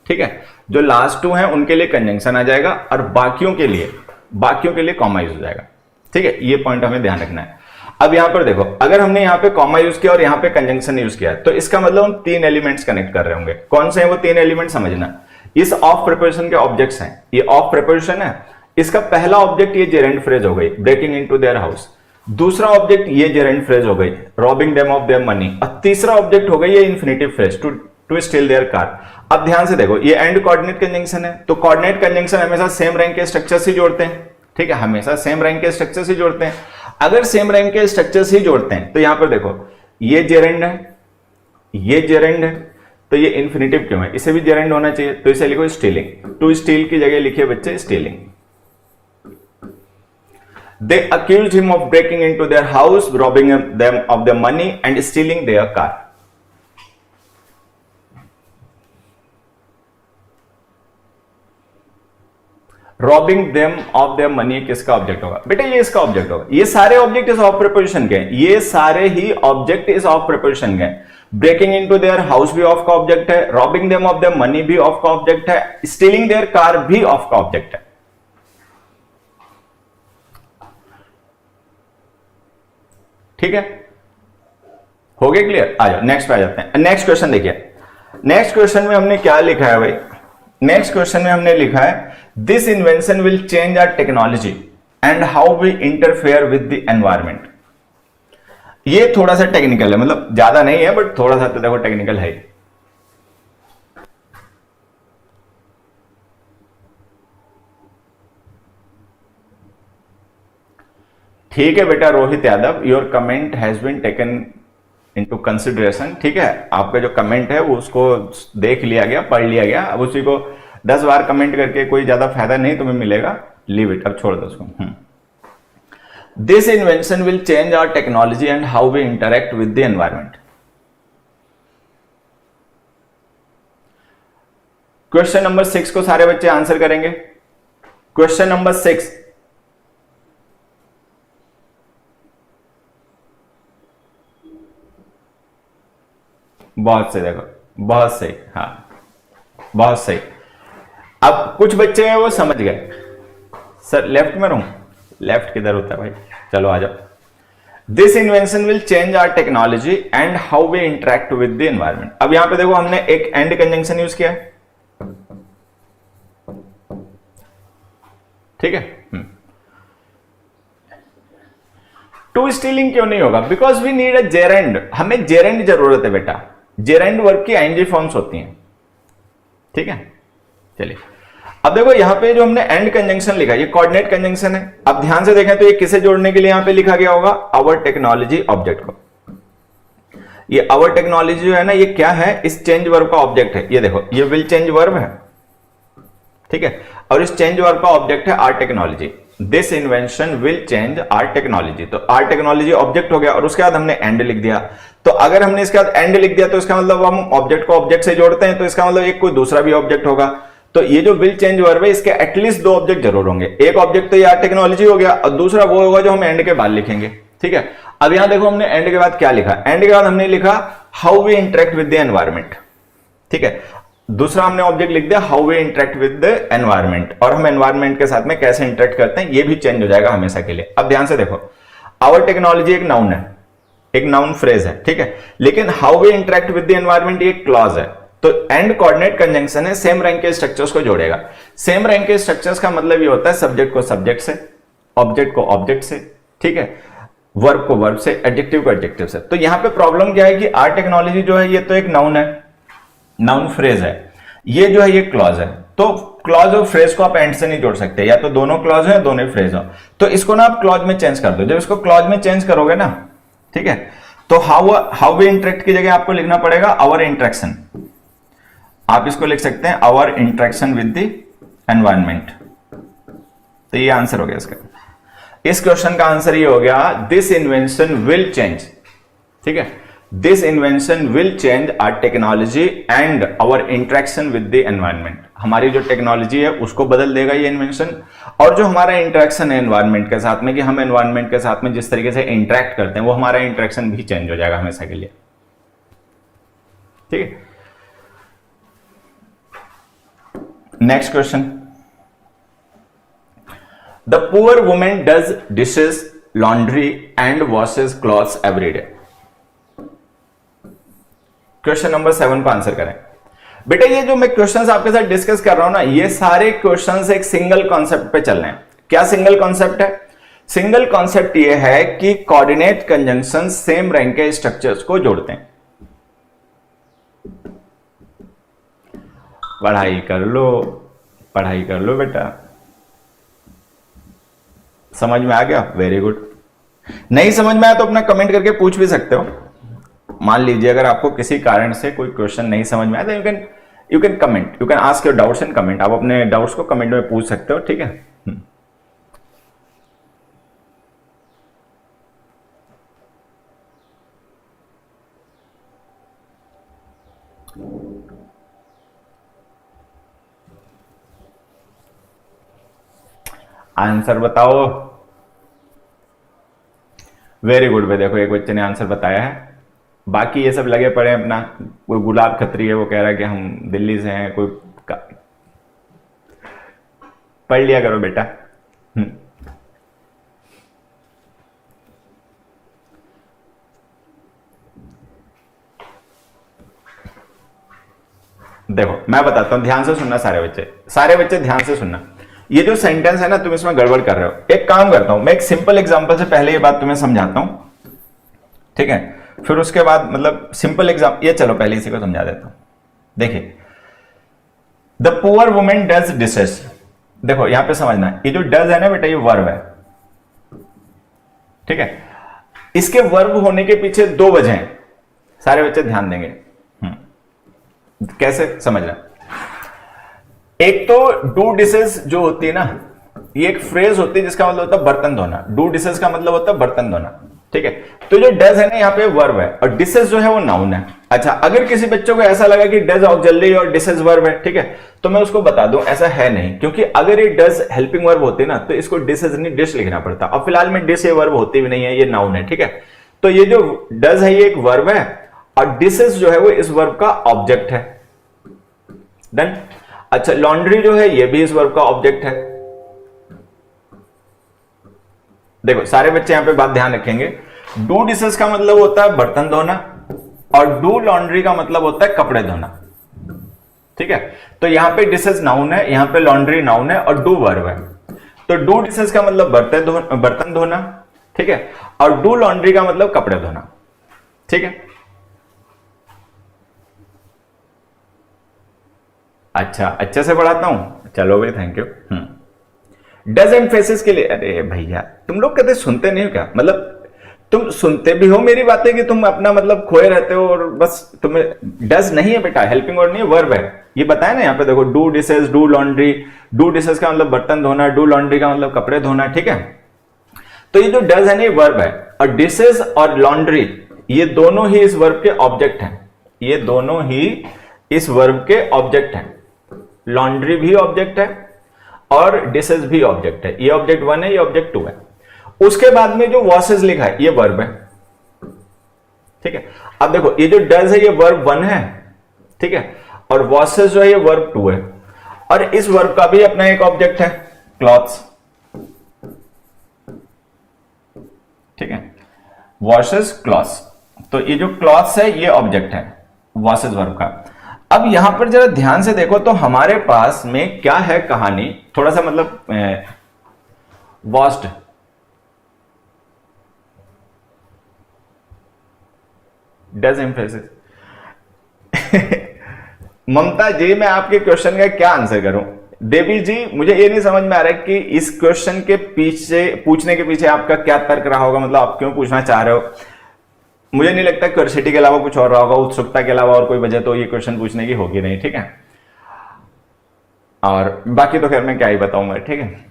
ठीक है। जो लास्ट 2 हैं उनके लिए कंजंक्शन आ जाएगा और बाकियों के लिए कॉमा यूज हो जाएगा, ठीक है। ये पॉइंट हमें ध्यान रखना है। अब यहां पर देखो, अगर हमने यहां पे कॉमा यूज किया और यहां पे कंजंक्शन यूज किया तो इसका मतलब हम 3 एलिमेंट्स कनेक्ट कर रहे होंगे। कौन से हैं वो 3 एलिमेंट समझना। इस ऑफ प्रिपोजिशन के ऑब्जेक्ट्स हैं, ये ऑफ प्रिपोजिशन है, इसका पहला ऑब्जेक्ट ये जेरेंड फ्रेज हो गई, ब्रेकिंग इनटू देयर हाउस। दूसरा ऑब्जेक्ट ये जेरेंड फ्रेज हो गई, robbing them of their money. और तीसरा ऑब्जेक्ट हो गई ये infinitive phrase, to steal their car. अब ध्यान से देखो, ये एंड कोऑर्डिनेट कंजंक्शन है, तो कोऑर्डिनेट कंजंक्शन हमेशा सेम रैंक के स्ट्रक्चर से जोड़ते हैं, ठीक है, हमेशा सेम रैंक के स्ट्रक्चर से जोड़ते हैं। अगर सेम रैंक के स्ट्रक्चर से जोड़ते हैं तो यहां पर देखो, ये जेरेंड है, ये जेरेंड है, तो ये इंफिनिटिव क्यों है, इसे भी जेरेंड होना चाहिए, तो इसे लिखो स्टीलिंग। टू स्टील की जगह लिखिए बच्चे stealing. They accused him of breaking into their house, robbing them of their money and stealing their car. Robbing them of their money किसका ऑब्जेक्ट होगा बेटा, ये इसका ऑब्जेक्ट होगा। ये सारे ऑब्जेक्ट इस ऑफ प्रिपोजिशन के हैं, ये सारे ही ऑब्जेक्ट इस ऑफ प्रिपोजिशन के हैं। ब्रेकिंग इनटू देयर हाउस भी ऑफ का ऑब्जेक्ट है, robbing them of their money भी ऑफ का ऑब्जेक्ट है, स्टीलिंग देयर कार भी ऑफ का ऑब्जेक्ट है। ठीक है, हो गया क्लियर? आ जाओ नेक्स्ट पे आ जाते हैं। नेक्स्ट क्वेश्चन देखिए, नेक्स्ट क्वेश्चन में हमने क्या लिखा है भाई? नेक्स्ट क्वेश्चन में हमने लिखा है this invention will change our technology and how we interfere with the environment. ये थोड़ा सा टेक्निकल है, मतलब ज्यादा नहीं है बट थोड़ा सा तो देखो टेक्निकल है। ठीक है बेटा Rohit Yadav, your comment has been taken into consideration. ठीक है, आपका जो कमेंट है वो उसको देख लिया गया, पढ़ लिया गया। अब उसी को 10 बार कमेंट करके कोई ज्यादा फायदा नहीं तुम्हें मिलेगा, लीव इट, अब छोड़ दो उसको। This invention will change our technology and how we interact with the environment. Question number 6 को सारे बच्चे आंसर करेंगे। क्वेश्चन नंबर 6, बहुत सही, देखो बहुत सही, हाँ बहुत सही। अब कुछ बच्चे हैं वो समझ गए। सर लेफ्ट में रहूं? लेफ्ट किधर होता है भाई? चलो आ जाओ। This invention will change our technology and how we interact with the environment. अब यहां पे देखो हमने एक एंड कंजंक्शन यूज किया है, ठीक है। टू स्टीलिंग क्यों नहीं होगा? Because we need a gerund, हमें जेरेंड जरूरत है बेटा। जेरेंड वर्ब की आईएनजी फॉर्म्स होती हैं, ठीक है। चलिए अब देखो यहां पे जो हमने एंड कंजंक्शन लिखा ये कोऑर्डिनेट कंजंक्शन है। अब ध्यान से देखें तो ये किसे जोड़ने के लिए यहां पे लिखा गया होगा? आवर टेक्नोलॉजी ऑब्जेक्ट को। ये आवर टेक्नोलॉजी जो है ना, ये क्या है? इस चेंज वर्ब का ऑब्जेक्ट है। ये देखो ये विल चेंज वर्ब है, ठीक है, और इस चेंज वर्ब का ऑब्जेक्ट है our technology. This invention will change our technology, तो आर टेक्नोलॉजी ऑब्जेक्ट हो गया और उसके बाद हमने एंड लिख दिया। तो अगर हमने इसके बाद एंड लिख दिया तो इसका मतलब हम ऑब्जेक्ट को ऑब्जेक्ट से जोड़ते हैं, तो इसका मतलब एक कोई दूसरा भी ऑब्जेक्ट होगा। तो ये जो विल चेंज वर्ब है इसके एटलीस्ट 2 ऑब्जेक्ट जरूर होंगे। एक ऑब्जेक्ट तो ये आर टेक्नोलॉजी हो गया और दूसरा वो होगा जो हम एंड के बाद लिखेंगे, ठीक है। अब यहां देखो हमने एंड के बाद क्या लिखा? एंड के बाद हमने लिखा how we interact with the environment, ठीक है। दूसरा हमने ऑब्जेक्ट लिख दिया how we interact with the environment, और हम एनवायरमेंट के साथ में कैसे इंटरेक्ट करते हैं ये भी चेंज हो जाएगा हमेशा के लिए। अब ध्यान से देखो, आवर टेक्नोलॉजी एक नाउन है, एक नाउन फ्रेज है, ठीक है, लेकिन how we interact with the environment ये क्लॉज है। तो एंड कोऑर्डिनेट कंजंक्शन है, सेम रैंक के स्ट्रक्चर्स को जोड़ेगा। सेम रैंक के स्ट्रक्चर्स का मतलब ये होता है सब्जेक्ट को सब्जेक्ट से, ऑब्जेक्ट को ऑब्जेक्ट से, ठीक है, वर्ब को वर्ब से, एडजेक्टिव को एडजेक्टिव से। तो यहां पे प्रॉब्लम क्या है कि आर टेक्नोलॉजी जो है ये तो एक नाउन है, नाउन फ्रेज है, ये जो है ये क्लॉज है। तो क्लॉज और फ्रेज को आप एंड से नहीं जोड़ सकते, या तो दोनों क्लॉज है दोनों फ्रेज हो। तो इसको ना आप क्लॉज में चेंज कर दो। जब इसको क्लॉज में चेंज करोगे ना, ठीक है, तो हाउ वी इंटरेक्ट की जगह आपको लिखना पड़ेगा आवर इंटरेक्शन। आप इसको लिख सकते हैं our interaction with the environment. तो ये आंसर हो गया इसका। इस क्वेश्चन का आंसर ये हो गया दिस इन्वेंशन विल चेंज, ठीक है, this invention will change our technology and our interaction with the environment. हमारी जो टेक्नोलॉजी है उसको बदल देगा ये इन्वेंशन, और जो हमारा इंटरेक्शन है एनवायरमेंट के साथ में, कि हम एनवायरमेंट के साथ में जिस तरीके से इंटरेक्ट करते हैं वो हमारा इंटरेक्शन भी चेंज हो जाएगा हमेशा के लिए, ठीक है। Next question, the poor women does dishes, laundry and washes clothes every day. Question number 7 को आंसर करें। बेटा ये जो मैं क्वेश्चंस आपके साथ डिस्कस कर रहा हूं ना, ये सारे क्वेश्चंस एक सिंगल कॉन्सेप्ट पे चल रहे हैं। क्या सिंगल कॉन्सेप्ट है? सिंगल कॉन्सेप्ट ये है कि कोऑर्डिनेट कंजंक्शन सेम रैंक के स्ट्रक्चर्स को जोड़ते हैं। पढ़ाई कर लो बेटा। समझ में आ गया? Very good. नहीं समझ में आया तो अपना कमेंट करके पूछ भी सकते हो। मान लीजिए अगर आपको किसी कारण से कोई क्वेश्चन नहीं समझ में आया तो you can comment, you can ask your doubts in comment. आप अपने डाउट्स को कमेंट में पूछ सकते हो, ठीक है। आंसर बताओ। वेरी गुड भाई, देखो एक बच्चे ने आंसर बताया है, बाकी ये सब लगे पड़े हैं अपना। कोई गुलाब खत्री है वो कह रहा है कि हम दिल्ली से हैं, कोई पढ़ लिया करो बेटा। देखो मैं बताता हूं, ध्यान से सुनना सारे बच्चे ध्यान से सुनना। ये जो सेंटेंस है ना, तुम इसमें गड़बड़ कर रहे हो। एक काम करता हूं, मैं एक सिंपल एग्जांपल से पहले ये बात तुम्हें समझाता हूं, ठीक है? फिर उसके बाद मतलब सिंपल एग्जाम्पल, ये चलो पहले इसी को समझा देता हूं। देखिए, the poor women does dishes. देखो यहां पे समझना, ये जो डज है ना बेटा, ये वर्ब है, ठीक है? इसके वर्ब होने के पीछे दो वजह हैं, सारे बच्चे ध्यान देंगे। कैसे समझना? एक तो डू डिशेस जो होती है ना, ये एक फ्रेज होती है जिसका मतलब होता है बर्तन धोना। डू डिशेस का मतलब होता है बर्तन धोना, ठीक है? तो जो डज है ना, यहाँ पे वर्ब है, और डिशेस जो है वो नाउन है। अच्छा, अगर किसी बच्चों को ऐसा लगा कि डज ऑक्सिलरी और डिशेस वर्ब है, ठीक है, तो मैं उसको बता दूं ऐसा है नहीं, क्योंकि अगर ये डज हेल्पिंग वर्ब होती ना, तो इसको डिशेस नहीं डिश लिखना पड़ता। अब फिलहाल में डिश ये वर्ब होती भी नहीं है, ये नाउन है, ठीक है? तो ये जो डज है ये एक वर्ब है, और डिशेस जो है वो इस वर्ब का ऑब्जेक्ट है। डन। अच्छा, लॉन्ड्री जो है ये भी इस वर्ब का ऑब्जेक्ट है। देखो सारे बच्चे यहां पे बात ध्यान रखेंगे, डू डिशेस का मतलब होता है बर्तन धोना, और डू लॉन्ड्री का मतलब होता है कपड़े धोना, ठीक है? तो यहां पे डिशेस नाउन है, यहां पे लॉन्ड्री नाउन है, और डू वर्ब है। तो डू डिशेस का मतलब बर्तन धोना, ठीक है? और डू लॉन्ड्री का मतलब कपड़े धोना, ठीक है? अच्छा, अच्छे से पढ़ाता हूं, चलो भाई, thank you. Does and faces के लिए, अरे भैया तुम लोग कभी सुनते नहीं हो क्या? मतलब तुम सुनते भी हो मेरी बातें कि तुम अपना मतलब खोए रहते हो, और बस तुम्हें डज नहीं है बेटा, हेल्पिंग वर्ड नहीं है, वर्ब है। ये बताया ना यहाँ पे, देखो do dishes, do laundry. Do dishes का मतलब बर्तन धोना, डू लॉन्ड्री का मतलब कपड़े धोना, ठीक है? तो ये जो डज है ना, ये वर्ब है, और डिशेस और लॉन्ड्री ये दोनों ही इस वर्ब के ऑब्जेक्ट हैं। ये दोनों ही इस वर्ब के ऑब्जेक्ट हैं। लॉन्ड्री भी ऑब्जेक्ट है और डिशेस भी ऑब्जेक्ट है। ये ऑब्जेक्ट 1 है, ये ऑब्जेक्ट 2 है। उसके बाद में जो वॉशेस लिखा है ये वर्ब है, ठीक है? अब देखो ये जो डज है ये वर्ब 1 है, ठीक है? और वॉशेस जो है ये वर्ब 2 है, और इस वर्ब का भी अपना एक ऑब्जेक्ट है, क्लॉथ्स, ठीक है? वॉशेस क्लॉथ्स, तो ये जो क्लॉथ्स है ये ऑब्जेक्ट है वॉशेस वर्ब का। अब यहां पर जरा ध्यान से देखो तो हमारे पास में क्या है कहानी, थोड़ा सा मतलब वॉश्ड, डज एम्फेसिस। ममता जी, मैं आपके क्वेश्चन का क्या आंसर करूं? देवी जी, मुझे ये नहीं समझ में आ रहा है कि इस क्वेश्चन के पीछे, पूछने के पीछे आपका क्या तर्क रहा होगा, मतलब आप क्यों पूछना चाह रहे हो? मुझे नहीं लगता क्यूरियोसिटी के अलावा कुछ और रहा होगा, उत्सुकता के अलावा और कोई वजह तो ये क्वेश्चन पूछने की होगी नहीं, ठीक है? और बाकी तो खैर मैं क्या ही बताऊंगा, ठीक है?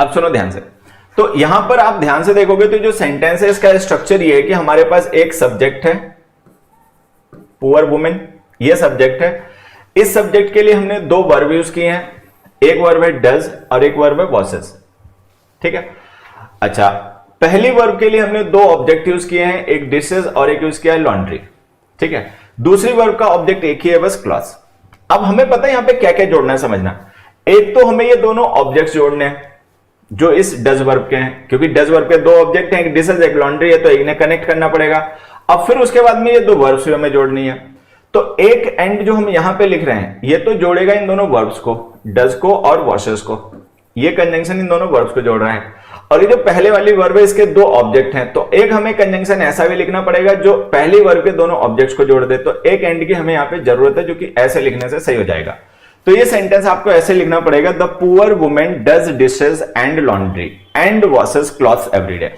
अब सुनो ध्यान से, तो यहां पर आप ध्यान से देखोगे तो जो सेंटेंस है इसका स्ट्रक्चर ये है कि हमारे पास एक सब्जेक्ट है, पुअर वुमेन, ये सब्जेक्ट है। इस सब्जेक्ट के लिए हमने दो वर्ब यूज किए हैं, एक वर्ब है डज और एक वर्ब है वॉशेस, ठीक है? अच्छा, पहली वर्ब के लिए हमने दो ऑब्जेक्ट यूज किए हैं, एक डिशेस और एक यूज किया है लॉन्ड्री, ठीक है? दूसरी वर्ब का ऑब्जेक्ट एक ही है, बस क्लॉथ्स। अब हमें पता है यहां पे क्या क्या जोड़ना है, समझना। एक तो हमें ये दोनों ऑब्जेक्ट्स जोड़ने हैं जो इस डज वर्ब के हैं, क्योंकि डज वर्ब के दो ऑब्जेक्ट हैं, एक डिशेस एक लॉन्ड्री है, तो एक ने कनेक्ट करना पड़ेगा। अब फिर उसके बाद में ये दो वर्ब्स भी हमें जोड़नी है, तो एक एंड जो हम यहां पे लिख रहे हैं ये तो जोड़ेगा इन दोनों वर्ब्स को, डज को और वॉशेस को। ये कंजंक्शन इन दोनों वर्ब्स को जोड़ रहा है। और ये जो पहले वाली वर्ब है इसके दो ऑब्जेक्ट हैं, तो एक हमें कंजंक्शन ऐसा भी लिखना पड़ेगा जो पहली वर्ब के दोनों ऑब्जेक्ट्स को जोड़ दे। तो एक एंड की हमें यहां पे जरूरत है, जो कि ऐसे लिखने से सही हो जाएगा। तो ये सेंटेंस आपको ऐसे लिखना पड़ेगा, the poor women does dishes and laundry and washes clothes every day.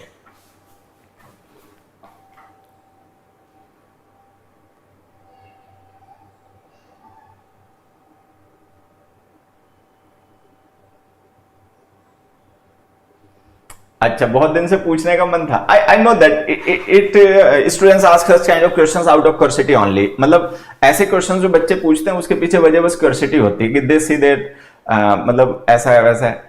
अच्छा, बहुत दिन से पूछने का मन था। I know that it students ask such kind of questions out of curiosity only. मतलब ऐसे क्वेश्चंस जो बच्चे पूछते हैं उसके पीछे वजह बस क्यूरियोसिटी होती है कि दिस सी दैट, मतलब ऐसा है वैसा है।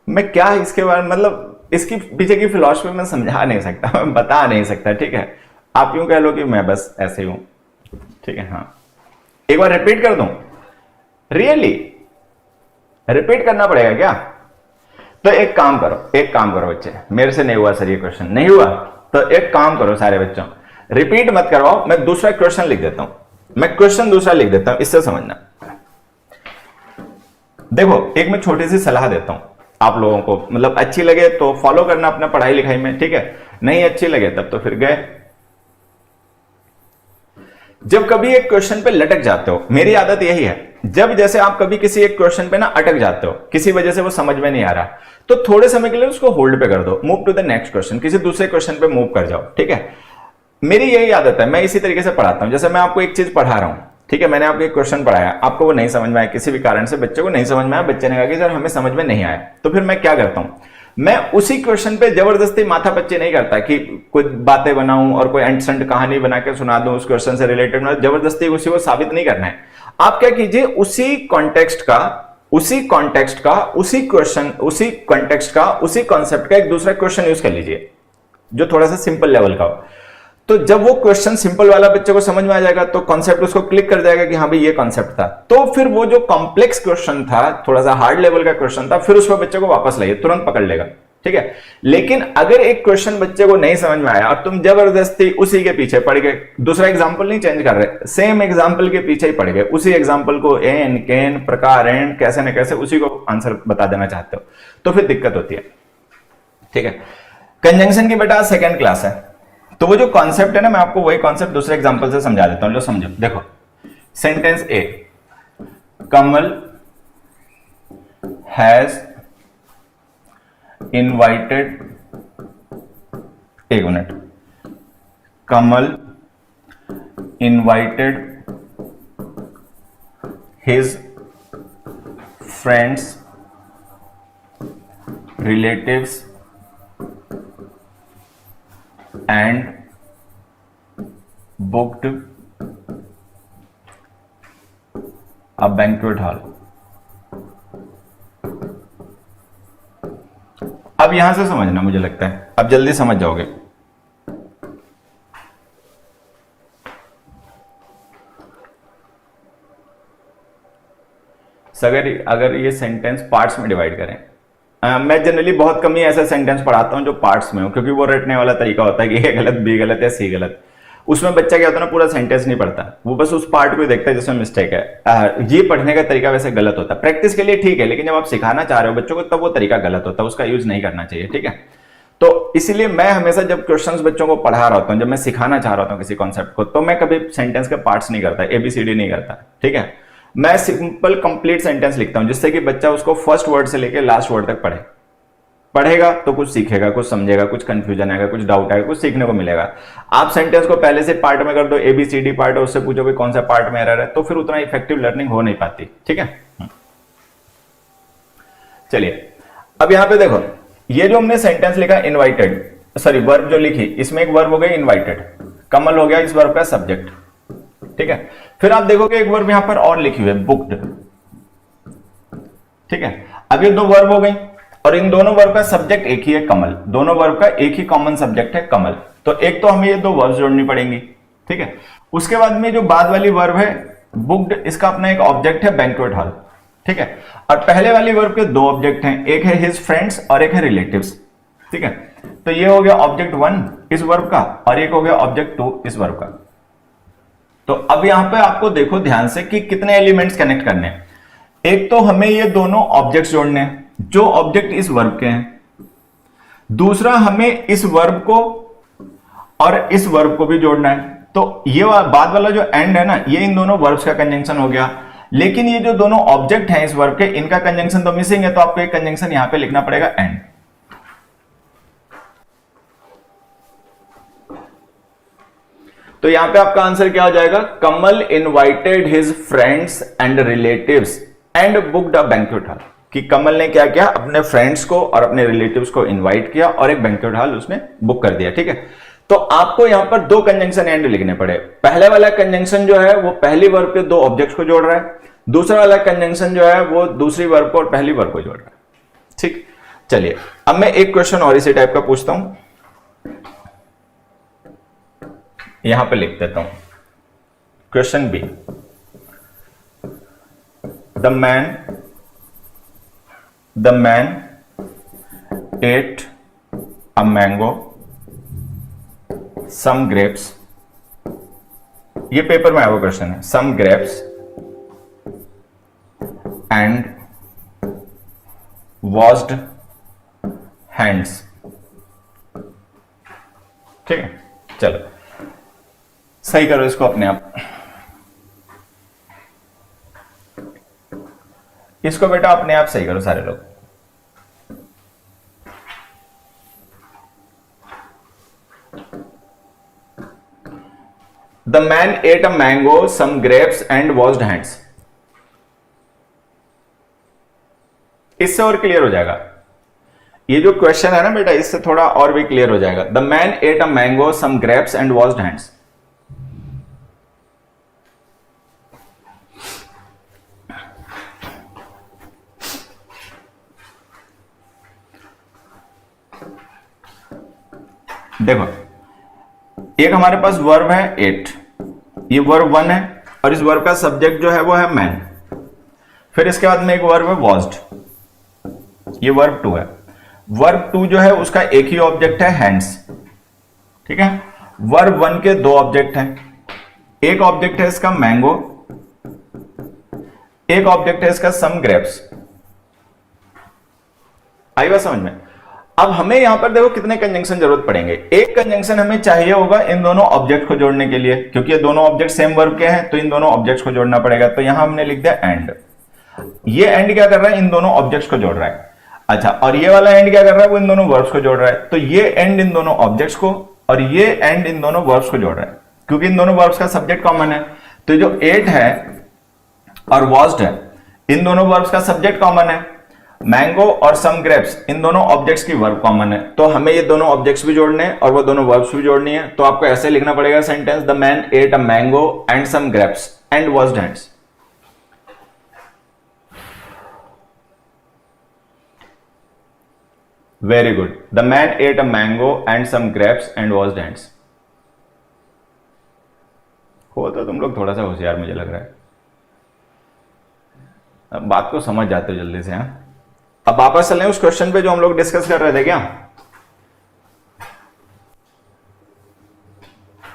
मैं क्या इसके बारे में, मतलब इसकी पीछे की फिलॉसफी में समझा नहीं सकता, मैं बता नहीं सकता, ठीक है? आप यूं कह लो कि मैं बस ऐसे ही हूं, ठीक है? हाँ, एक बार रिपीट कर दूं? रियली रिपीट करना पड़ेगा क्या? तो एक काम करो बच्चे, मेरे से नहीं हुआ सर ये क्वेश्चन, नहीं हुआ तो एक काम करो सारे बच्चों, रिपीट मत करवाओ, मैं दूसरा क्वेश्चन लिख देता हूं, मैं क्वेश्चन दूसरा लिख देता हूं, इससे समझना। देखो एक मैं छोटी सी सलाह देता हूं आप लोगों को, मतलब अच्छी लगे तो फॉलो करना अपना पढ़ाई लिखाई में, ठीक है, नहीं अच्छी लगे तब तो फिर गए। जब कभी एक क्वेश्चन पे लटक जाते हो, मेरी आदत यही है, जब जैसे आप कभी किसी एक क्वेश्चन पे ना अटक जाते हो, किसी वजह से वो समझ में नहीं आ रहा, तो थोड़े समय के लिए उसको होल्ड पे कर दो, move to the next question, किसी दूसरे क्वेश्चन पे मूव कर जाओ, ठीक है। मेरी यही आदत है, मैं इसी तरीके से पढ़ाता हूं। जैसे मैं आपको एक चीज पढ़ा रहा हूं, ठीक है, मैंने आपको एक क्वेश्चन पढ़ाया, आपको वो नहीं समझ में आया, किसी भी कारण से बच्चे को नहीं समझ में आया, बच्चे ने कहा कि सर हमें समझ में नहीं आया, तो फिर मैं क्या करता हूं, मैं उसी क्वेश्चन पे जबरदस्ती माथा पच्ची नहीं करता कि कुछ बातें बनाऊं और कोई एंटसेंट कहानी बना के सुना दूं उस क्वेश्चन से रिलेटेड, जबरदस्ती उसी को साबित नहीं करना है। आप क्या कीजिए, उसी कॉन्टेक्स्ट का, उसी कॉन्सेप्ट का एक दूसरा क्वेश्चन यूज कर लीजिए जो थोड़ा सा सिंपल लेवल का हो। तो जब वो क्वेश्चन सिंपल वाला बच्चे को समझ में आ जाएगा तो कॉन्सेप्ट उसको क्लिक कर जाएगा कि हाँ भाई ये कॉन्सेप्ट था, तो फिर वो जो कॉम्प्लेक्स क्वेश्चन था, थोड़ा सा हार्ड लेवल का क्वेश्चन था, फिर उसको बच्चे को वापस लाइए, तुरंत पकड़ लेगा, ठीक है। लेकिन अगर एक क्वेश्चन बच्चे को नहीं समझ में आया और तुम जबरदस्ती उसी के पीछे पड़ गए, दूसरा एग्जाम्पल नहीं चेंज कर रहे, सेम एग्जाम्पल के पीछे ही पड़ गए, उसी एग्जाम्पल को एन कैन प्रकार एंड कैसे न कैसे उसी को आंसर बता देना चाहते हो, तो फिर दिक्कत होती है, ठीक है। कंजंक्शन की बेटा सेकेंड क्लास है, तो वो जो कॉन्सेप्ट है ना, मैं आपको वही कॉन्सेप्ट दूसरे एग्जांपल से समझा देता हूं, लो समझो। देखो sentence A, Kamal has invited, एक minute, Kamal invited his friends relatives and booked a banquet hall। अब यहां से समझना, मुझे लगता है अब जल्दी समझ जाओगे। अगर ये सेंटेंस पार्ट्स में डिवाइड करें, मैं जनरली बहुत कम ही ऐसा सेंटेंस पढ़ाता हूं जो पार्ट्स में हो, क्योंकि वो रटने वाला तरीका होता है कि ए गलत बी गलत या सी गलत, उसमें बच्चा क्या होता है ना, पूरा सेंटेंस नहीं पढ़ता, वो बस उस पार्ट को देखता है जिसमें मिस्टेक है। ये पढ़ने का तरीका वैसे गलत होता है, प्रैक्टिस के लिए ठीक है, लेकिन जब आप सिखाना चाह रहे हो बच्चों को तब वो तरीका गलत होता है, उसका यूज नहीं करना चाहिए, ठीक है। तो इसीलिए मैं हमेशा जब क्वेश्चंस बच्चों को पढ़ा रहा होता हूं, जब मैं सिखाना चाह रहा हूं किसी कॉन्सेप्ट को, तो मैं कभी सेंटेंस के पार्ट्स नहीं करता, एबीसीडी नहीं करता, ठीक है। मैं सिंपल कंप्लीट सेंटेंस लिखता हूं जिससे कि बच्चा उसको फर्स्ट वर्ड से लेकर लास्ट वर्ड तक पढ़ेगा तो कुछ सीखेगा, कुछ समझेगा, कुछ कंफ्यूजन आएगा, कुछ डाउट आएगा, कुछ सीखने को मिलेगा। आप सेंटेंस को पहले से पार्ट में कर दो, एबीसीडी पार्ट है, उससे पूछो कि कौन सा पार्ट में एरर है, तो फिर उतना इफेक्टिव लर्निंग हो नहीं पाती, ठीक है। चलिए अब यहां पे देखो, ये जो हमने सेंटेंस लिखा इनवाइटेड, सॉरी वर्ब जो लिखी, इसमें एक वर्ब हो गई इनवाइटेड, कमल हो गया इस वर्ब का सब्जेक्ट, ठीक है। फिर आप देखोगे एक वर्ब यहां पर और लिखी हुई है, बुक्ड, ठीक है। अब ये दो वर्ब हो गई और इन दोनों वर्ब का सब्जेक्ट एक ही है, कमल, दोनों वर्ब का एक ही कॉमन सब्जेक्ट है, कमल, तो एक तो हमें ये दो वर्ब्स जोड़नी पड़ेंगी, ठीक है। उसके बाद में जो बाद वाली वर्ब है बुक्ड, इसका अपना एक ऑब्जेक्ट है बैंक्वेट हॉल, ठीक है। और पहले वाली वर्ब के दो ऑब्जेक्ट हैं, एक है हिज फ्रेंड्स और एक है रिलेटिव्स, ठीक है। तो ये हो गया ऑब्जेक्ट 1 इस वर्ब का और एक हो गया ऑब्जेक्ट 2 इस वर्ब का। तो अब यहां पे आपको देखो ध्यान से कि कितने एलिमेंट्स कनेक्ट करने हैं। एक तो हमें ये दोनों ऑब्जेक्ट्स जोड़ने हैं जो ऑब्जेक्ट इस वर्ब के हैं, दूसरा हमें इस वर्ब को और इस वर्ब को भी जोड़ना है। तो ये बाद वाला जो एंड है ना, ये इन दोनों वर्ब्स का कंजंक्शन हो गया, लेकिन ये जो दोनों ऑब्जेक्ट हैं इस वर्ब के, इनका कंजंक्शन तो मिसिंग है, तो आपको एक कंजंक्शन यहां पे लिखना पड़ेगा एंड। तो यहां पे आपका आंसर क्या हो जाएगा, Kamal invited his friends and relatives and booked a banquet hall, कि कमल ने क्या किया, अपने फ्रेंड्स को और अपने रिलेटिव्स को इनवाइट किया और एक बैंक्वेट हॉल उसने बुक कर दिया, ठीक है। तो आपको यहां पर दो कंजंक्शन एंड लिखने पड़े। पहले वाला कंजंक्शन जो है वो पहली वर्ब के दो ऑब्जेक्ट्स को जोड़ रहा है, दूसरा वाला कंजंक्शन जो है वो दूसरी वर्ब को और पहली वर्ब को जोड़ रहा है, ठीक। चलिए अब मैं एक क्वेश्चन और इसी टाइप का पूछता हूं, यहां पे लिख देता हूं question B, the man ate a mango, some grapes ये पेपर में आया हुआ क्वेश्चन है, some grapes and washed hands. ठीक है, चलो सही करो इसको अपने आप। इसको बेटा अपने आप सही करो सारे लोग। The man ate a mango, some grapes and washed hands. इससे और क्लियर हो जाएगा। ये जो क्वेश्चन है ना बेटा, इससे थोड़ा और भी क्लियर हो जाएगा। The man ate a mango, some grapes and washed hands. देखो, एक हमारे पास वर्ब है एट, ये वर्ब वन है, और इस वर्ब का सब्जेक्ट जो है वो है मैन। फिर इसके बाद में एक वर्ब है वॉश्ड, ये वर्ब टू है। वर्ब टू जो है उसका एक ही ऑब्जेक्ट है हैंड्स। ठीक है, वर्ब वन के दो ऑब्जेक्ट हैं, एक ऑब्जेक्ट है इसका मैंगो, एक ऑब्जेक्ट है इसका सम ग्रेप्स। आई बात समझ में? अब हमें यहां पर देखो कितने कंजंक्शन जरूरत पड़ेंगे। एक कंजंक्शन हमें चाहिए होगा इन दोनों ऑब्जेक्ट को जोड़ने के लिए, क्योंकि ये दोनों ऑब्जेक्ट सेम वर्ब के हैं, तो इन दोनों ऑब्जेक्ट्स को जोड़ना पड़ेगा। तो यहां हमने लिख दिया एंड। ये एंड क्या कर रहा है? इन दोनों ऑब्जेक्ट्स को जोड़ रहा है। अच्छा, और ये वाला एंड क्या कर रहा है? वो इन दोनों वर्ब्स को जोड़ रहा है। तो ये एंड इन दोनों ऑब्जेक्ट्स को और ये एंड इन दोनों वर्ब्स को जोड़ रहा है, क्योंकि इन दोनों वर्ब्स का सब्जेक्ट कॉमन है। तो जो एट है और वॉश्ड है, इन दोनों वर्ब्स का सब्जेक्ट कॉमन है। मैंगो और सम ग्रेप्स, इन दोनों ऑब्जेक्ट्स की वर्ब कॉमन है। तो हमें ये दोनों ऑब्जेक्ट्स भी जोड़ने हैं और वो दोनों वर्ब्स भी जोड़नी है। तो आपको ऐसे लिखना पड़ेगा sentence, the man ate a mango and some grapes and washed hands. Very good, the man ate a mango and some grapes and washed hands. हो तो तुम लोग थोड़ा सा होशियार मुझे लग रहा है, अब बात को समझ जाते हो जल्दी से। हाँ, अब वापस चलें उस क्वेश्चन पे जो हम लोग डिस्कस कर रहे थे क्या?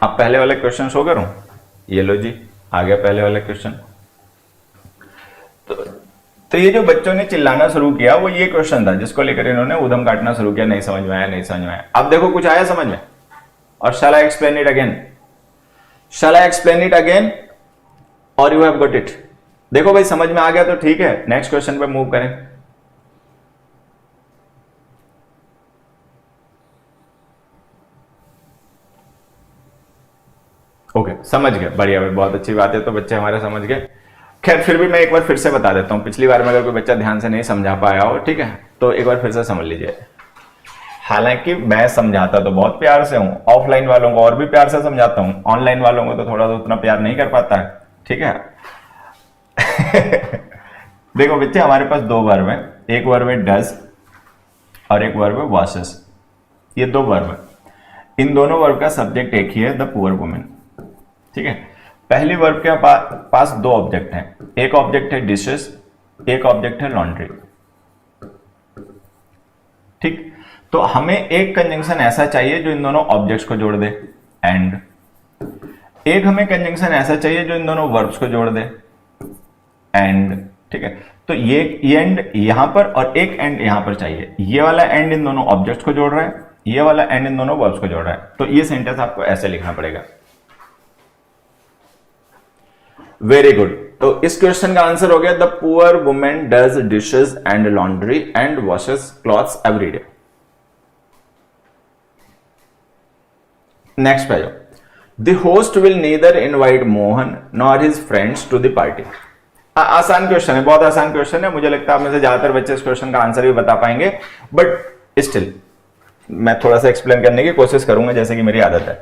अब पहले वाले क्वेश्चन शो करूं? ये लो जी, आ गया पहले वाला क्वेश्चन। तो ये जो बच्चों ने चिल्लाना शुरू किया वो ये क्वेश्चन था जिसको लेकर इन्होंने उधम काटना शुरू किया, नहीं समझ में आया, नहीं समझ में आया। अब देखो कुछ आया समझ में? और shall I explain it again? Shall I explain it again और यू हैव गॉट इट? देखो भाई, समझ में आ गया तो ठीक है, नेक्स्ट क्वेश्चन पे मूव करें। ओके, समझ गए, बढ़िया भाई, बहुत अच्छी बात है। तो बच्चे हमारे समझ गए। खैर फिर भी मैं एक बार फिर से बता देता हूं, पिछली बार में अगर कोई बच्चा ध्यान से नहीं समझा पाया हो, ठीक है, तो एक बार फिर से समझ लीजिए। हालांकि मैं समझाता तो बहुत प्यार से हूं, ऑफलाइन वालों को और भी प्यार से समझाता हूं, ऑनलाइन वालों को तो थोड़ा सा उतना प्यार नहीं कर पाता है, ठीक है। देखो बच्चे, हमारे पास दो वर्ब है, एक वर्ब है डज और एक वर्ब है वॉशेस। ये दो वर्ब है, इन दोनों वर्ब का सब्जेक्ट एक ही है, द पुअर वुमेन। ठीक है, पहली वर्ब के पास दो ऑब्जेक्ट हैं, एक ऑब्जेक्ट है डिशेस, एक ऑब्जेक्ट है लॉन्ड्री। ठीक, तो हमें एक कंजंक्शन ऐसा चाहिए जो इन दोनों ऑब्जेक्ट्स को जोड़ दे, एंड एक हमें कंजंक्शन ऐसा चाहिए जो इन दोनों वर्ब्स को जोड़ दे, एंड। ठीक है, तो ये एंड यहां पर और एक एंड यहां पर चाहिए। ये वाला एंड इन दोनों ऑब्जेक्ट्स को जोड़ रहा है, ये वाला एंड इन दोनों वर्ब्स को जोड़ रहा है। तो ये सेंटेंस आपको ऐसे लिखना पड़ेगा। वेरी गुड, तो इस क्वेश्चन का आंसर हो गया, the poor women does dishes and laundry and washes clothes every day. Next पे जाओ, the host will neither invite Mohan nor his friends to the party. आसान क्वेश्चन है, बहुत आसान क्वेश्चन है। मुझे लगता है आप में से ज्यादातर बच्चे इस क्वेश्चन का आंसर भी बता पाएंगे, बट स्टिल मैं थोड़ा सा एक्सप्लेन करने की कोशिश करूंगा जैसे कि मेरी आदत है।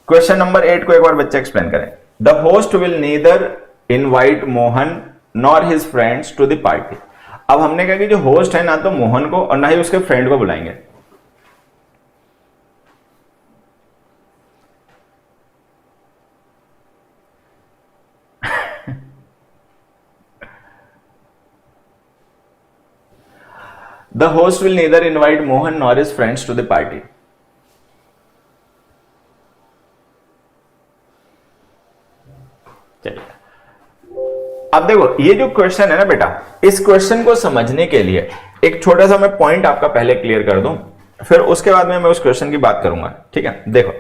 क्वेश्चन नंबर 8 को एक बार बच्चे एक्सप्लेन करें। The host will neither invite Mohan nor his friends to the party. अब हमने कहा कि जो होस्ट है ना तो मोहन को और ना ही उसके फ्रेंड को बुलाएंगे। The host will neither invite Mohan nor his friends to the party. चलिए अब देखो ये जो क्वेश्चन है ना बेटा, इस क्वेश्चन को समझने के लिए एक छोटा सा मैं पॉइंट आपका पहले क्लियर कर दूं, फिर उसके बाद में मैं उस क्वेश्चन की बात करूंगा। ठीक है, देखो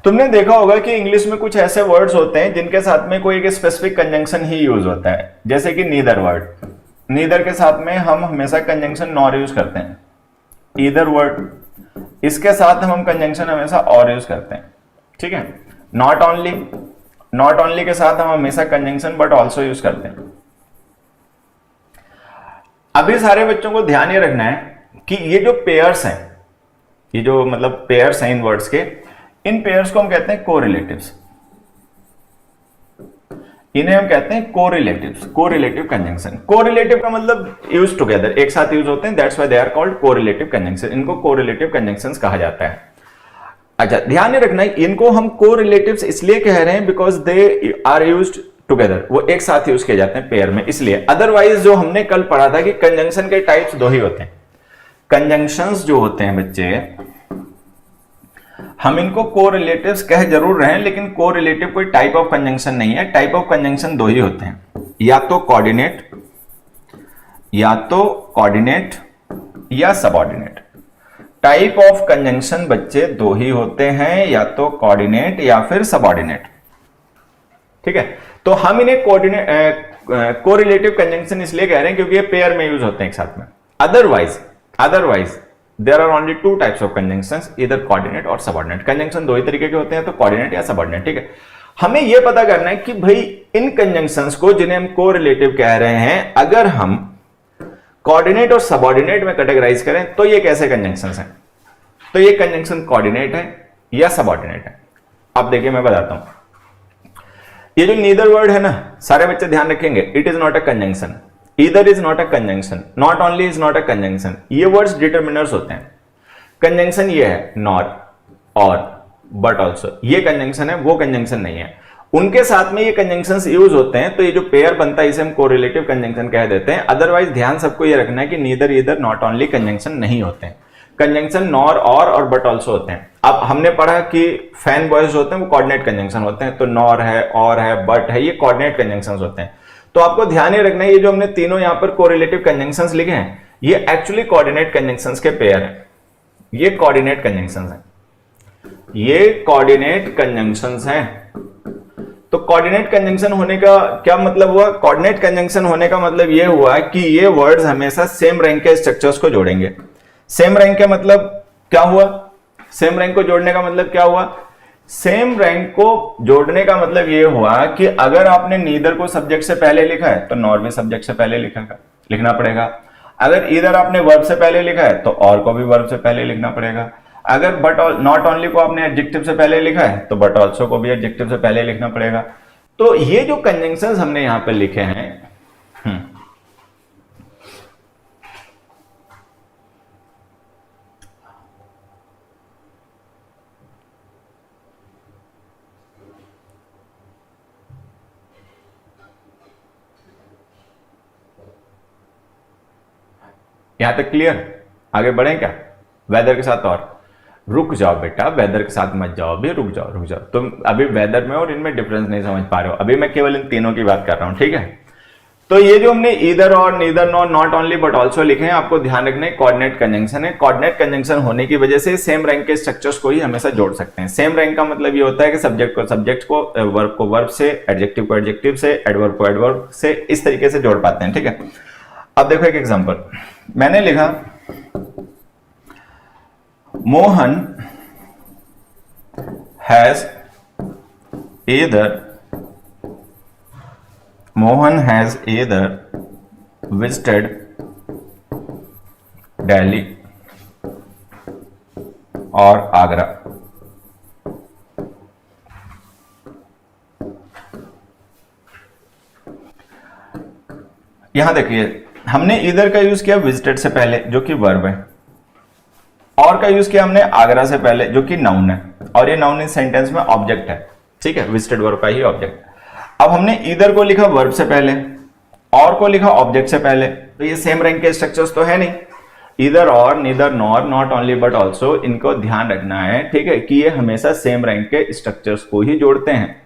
तुमने देखा होगा कि इंग्लिश में कुछ ऐसे वर्ड्स होते हैं जिनके साथ में कोई एक स्पेसिफिक कंजंक्शन ही यूज होता है, जैसे कि नीदर वर्ड। नीदर के साथ में हम हमेशा कंजंक्शन नॉर यूज करते हैं। ईदर वर्ड, इसके साथ हम कंजंक्शन हमेशा और यूज करते हैं। ठीक है, नॉट ओनली, नॉट ओनली के साथ हम हमेशा कंजंक्शन बट ऑल्सो यूज करते हैं। अभी सारे बच्चों को ध्यान ये रखना है कि ये जो पेयर्स हैं, ये जो मतलब पेयर्स हैं इन वर्ड्स के, इन पेयर्स को हम कहते हैं कोरिलेटिव्स। इन्हें हम कहते हैं कोरिलेटिव्स, कोरिलेटिव कंजंक्शन। कोरिलेटिव का मतलब यूज टुगेदर, एक साथ यूज होते हैं, that's why they are called correlative conjunction. इनको कोरिलेटिव कंजंक्शंस कहा जाता है। अच्छा, ध्यान में रखना है, इनको हम कोरिलेटिव्स इसलिए कह रहे हैं because they are used together, वो एक साथ यूज किए जाते हैं पेयर में, इसलिए। अदरवाइज जो हमने कल पढ़ा था कि कंजंक्शन के टाइप्स दो ही होते हैं। कंजंक्शंस जो होते हैं बच्चे, हम इनको कोरिलेटिव्स कह जरूर रहे हैं, लेकिन कोरिलेटिव कोई टाइप ऑफ कंजंक्शन नहीं है। टाइप ऑफ कंजंक्शन दो ही होते हैं, या तो कोऑर्डिनेट, या तो कोऑर्डिनेट या सबऑर्डिनेट। टाइप ऑफ कंजंक्शन बच्चे दो ही होते हैं, या तो कोऑर्डिनेट या फिर सबऑर्डिनेट। ठीक है, तो हम इन्हें कोरिलेटिव कंजंक्शन इसलिए कह रहे हैं क्योंकि ये पेयर में यूज होते हैं एक साथ में। Otherwise there are only two types of conjunctions, either coordinate और सबऑर्डिनेट। कंजंक्शन दो ही तरीके के होते हैं, तो कोऑर्डिनेट या सबऑर्डिनेट। ठीक है, हमें यह पता करना है कि भाई इन कंजंक्शंस को जिन्हें हम कोरिलेटिव कह रहे हैं, अगर हम कोऑर्डिनेट और सबऑर्डिनेट में कैटेगराइज करें तो ये कैसे कंजंक्शंस हैं। तो ये कंजंक्शन कोऑर्डिनेट है या सबऑर्डिनेट है। अब देखिए मैं बताता हूं, ये जो नीदर वर्ड है ना, सारे बच्चे ध्यान रखेंगे, it is not a conjunction, either is not a conjunction, not only is not a conjunction. ये वर्ड्स डिटर्मिनर्स होते हैं। कंजंक्शन ये है नॉर, और, बट ऑल्सो, ये कंजंक्शन है, वो कंजंक्शन नहीं है। उनके साथ में ये कंजंक्शंस यूज होते हैं, तो ये जो पेयर बनता है इसे हम कोरिलेटिव कंजंक्शन कह देते हैं। अदरवाइज ध्यान सबको ये रखना है कि neither, either, not only conjunction नहीं होते हैं। कंजंक्शन नॉर, और बट ऑल्सो होते हैं। अब हमने पढ़ा कि फैन बॉयज होते हैं वो कोऑर्डिनेट कंजंक्शन होते हैं, तो नॉर है, और है, बट है, ये कोऑर्डिनेट कंजंक्शंस होते हैं। तो आपको ध्यान ही रखना है, ये जो हमने तीनों यहां पर कोरिलेटिव कंजंक्शंस लिखे हैं, ये एक्चुअली कोऑर्डिनेट कंजंक्शंस के पेयर हैं। ये कोऑर्डिनेट कंजंक्शंस हैं, ये कोऑर्डिनेट कंजंक्शंस हैं। तो कोऑर्डिनेट कंजंक्शन होने का क्या मतलब हुआ? कोऑर्डिनेट कंजंक्शन होने का मतलब ये हुआ कि ये वर्ड्स हमेशा सेम रैंक के स्ट्रक्चर्स को जोड़ेंगे। सेम रैंक का मतलब क्या हुआ? सेम रैंक को जोड़ने का मतलब क्या हुआ? सेम रैंक को जोड़ने का मतलब ये हुआ कि अगर आपने नीदर को सब्जेक्ट से पहले लिखा है तो नॉर भी सब्जेक्ट से पहले लिखना पड़ेगा। अगर ईदर आपने वर्ब से पहले लिखा है तो और को भी वर्ब से पहले लिखना पड़ेगा। अगर बट नॉट ओनली को आपने एडजेक्टिव से पहले लिखा है तो बट ऑल्सो को भी एडजेक्टिव से पहले लिखना पड़ेगा। तो ये जो कंजंक्शंस हमने यहां पर लिखे हैं, यहां तक क्लियर? आगे बढ़े क्या वेदर के साथ? और रुक जाओ बेटा, वेदर के साथ मत जाओ, अभी रुक जाओ। तुम अभी वेदर में और इनमें डिफरेंस नहीं समझ पा रहे हो। अभी मैं केवल इन तीनों की बात कर रहा हूं, ठीक है? तो ये जो हमने ईदर और, neither, nor, not only but also लिखे हैं, आपको ध्यान रखना है कोऑर्डिनेट कंजंक्शन है। कोऑर्डिनेट कंजंक्शन होने की वजह से सेम रैंक के स्ट्रक्चर्स को ही हमेशा जोड़ सकते हैं। सेम रैंक का मतलब ये होता है कि सब्जेक्ट को वर्ब को वर्ब से, एडजेक्टिव को एडजेक्टिव से, एडवर्ब को एडवर्ब से, इस तरीके से जोड़ पाते हैं, ठीक है? अब देखो एक एग्जांपल मैंने लिखा, Mohan has either visited Delhi और आगरा। यहां देखिए हमने इधर का यूज किया विजिटेड से पहले जो कि वर्ब है, और का यूज किया हमने आगरा से पहले जो कि नाउन है, और ये नाउन इस सेंटेंस में ऑब्जेक्ट है, ठीक है? विजिटेड वर्ब का ही ऑब्जेक्ट। अब हमने इधर को लिखा वर्ब से पहले, और को लिखा ऑब्जेक्ट से पहले, तो ये सेम रैंक के स्ट्रक्चर्स तो है नहीं। इधर और, neither, nor, not only but also, इनको ध्यान रखना है, ठीक है, कि ये हमेशा सेम रैंक के स्ट्रक्चर्स को ही जोड़ते हैं।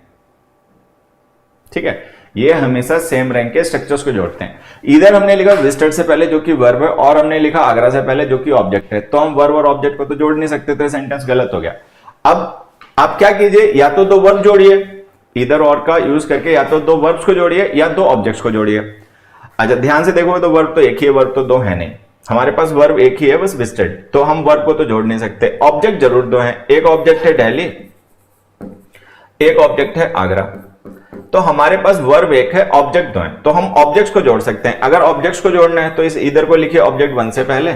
ठीक है, ये हमेशा सेम रैंक के स्ट्रक्चर्स को जोड़ते हैं। इधर हमने लिखा विजिटेड से पहले जो कि वर्ब है, और हमने लिखा आगरा से पहले जो कि ऑब्जेक्ट है, तो हम वर्ब और ऑब्जेक्ट को तो जोड़ नहीं सकते, तो सेंटेंस गलत हो गया। अब आप क्या कीजिए, या तो दो वर्ब जोड़िए, इधर और का यूज करके या तो दो वर्ब्स को जोड़िए या दो ऑब्जेक्ट्स को जोड़िए। अच्छा ध्यान से देखोगे तो वर्ब तो एक ही है, वर्ब तो दो है नहीं, हमारे पास वर्ब एक ही है बस विजिटेड, तो हम वर्ब को तो जोड़ नहीं सकते। ऑब्जेक्ट जरूर दो हैं, एक ऑब्जेक्ट है दिल्ली, एक ऑब्जेक्ट है आगरा, तो हमारे पास वर्ब एक है, ऑब्जेक्ट दो हैं, तो हम ऑब्जेक्ट्स को जोड़ सकते हैं। अगर ऑब्जेक्ट्स को जोड़ना है तो इस इधर को लिखिए ऑब्जेक्ट 1 से पहले,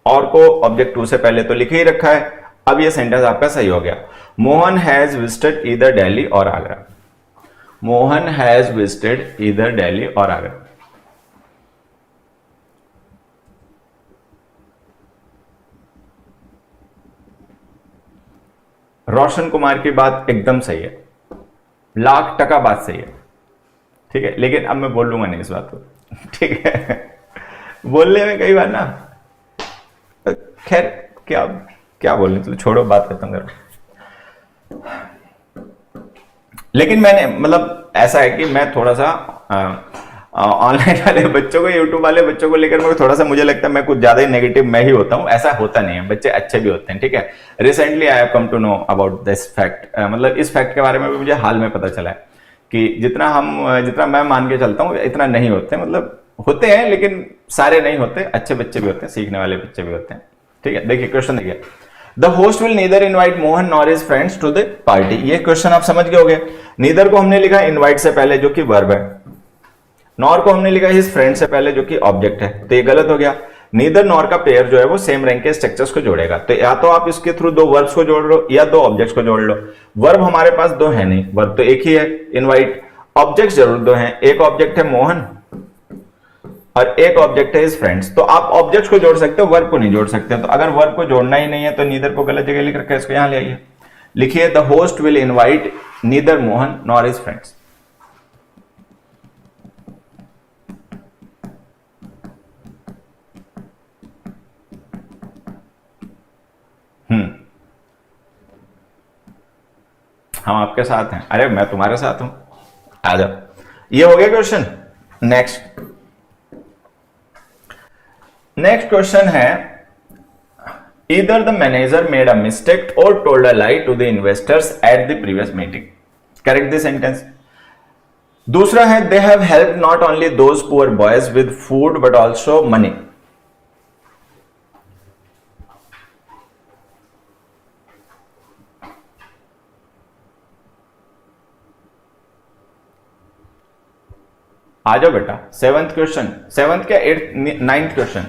और को ऑब्जेक्ट 2 से पहले, तो लिखे ही रखा है। अब ये सेंटेंस आपका सही हो गया। Mohan has visited either Delhi or Agra. Mohan has visited either Delhi or Agra. Roshan Kumar की बात एकदम सही है, 1,00,000% बात सही है, ठीक है, लेकिन अब मैं बोल लूंगा नहीं इस बात को, ठीक है। बोलने में कई बार ना, खैर क्या क्या बोलने, तो छोड़ो, बात खत्म करो। लेकिन मैंने मतलब ऐसा है कि मैं थोड़ा सा ऑनलाइन वाले बच्चों को, यूट्यूब वाले बच्चों को लेकर मैं थोड़ा सा, मुझे लगता है मैं कुछ ज्यादा ही नेगेटिव मैं ही होता हूं, ऐसा होता नहीं है, बच्चे अच्छे भी होते हैं, ठीक है। Recently I have come to know about this fact, मतलब इस फैक्ट के बारे में भी मुझे हाल में पता चला है कि जितना मैं मान के चलता हूँ इतना नहीं होते, मतलब होते हैं लेकिन सारे नहीं होते, अच्छे बच्चे भी होते हैं, सीखने वाले बच्चे भी होते हैं, ठीक है। देखिए क्वेश्चन देखिए, the host will neither invite Mohan nor his friends to the party. ये क्वेश्चन आप समझ गए होंगे। नीदर को हमने लिखा इनवाइट से पहले जो कि वर्ब है, नॉर को हमने लिखा हिज फ्रेंड से पहले जो कि ऑब्जेक्ट है, तो ये गलत हो गया। नीदर नॉर का पेयर जो है वो सेम रैंक के स्ट्रक्चर्स को जोड़ेगा, तो या तो आप इसके थ्रू दो वर्ब्स को जोड़ लो या दो ऑब्जेक्ट्स को जोड़ लो। वर्ब हमारे पास दो है नहीं, वर्ब तो एक ही है इनवाइट, ऑब्जेक्ट्स जरूर दो हैं, एक ऑब्जेक्ट है मोहन और एक ऑब्जेक्ट है हिज फ्रेंड्स, तो आप ऑब्जेक्ट्स को जोड़ सकते हो, वर्ब को नहीं जोड़ सकते। तो अगर वर्ब को जोड़ना ही नहीं है तो नीदर को गलत जगह लिख रखा है, इसको यहां ले आइए, लिखिए the host will invite neither Mohan nor his friends. हम आपके साथ हैं, अरे मैं तुम्हारे साथ हूं, आ जाओ। ये हो गया क्वेश्चन। नेक्स्ट क्वेश्चन है, either the manager made a mistake or told a lie to the investors at the previous meeting. Correct the sentence. दूसरा है, they have helped not only those poor boys with food but also money. आ जाओ बेटा, seventh question, seventh क्या ninth question.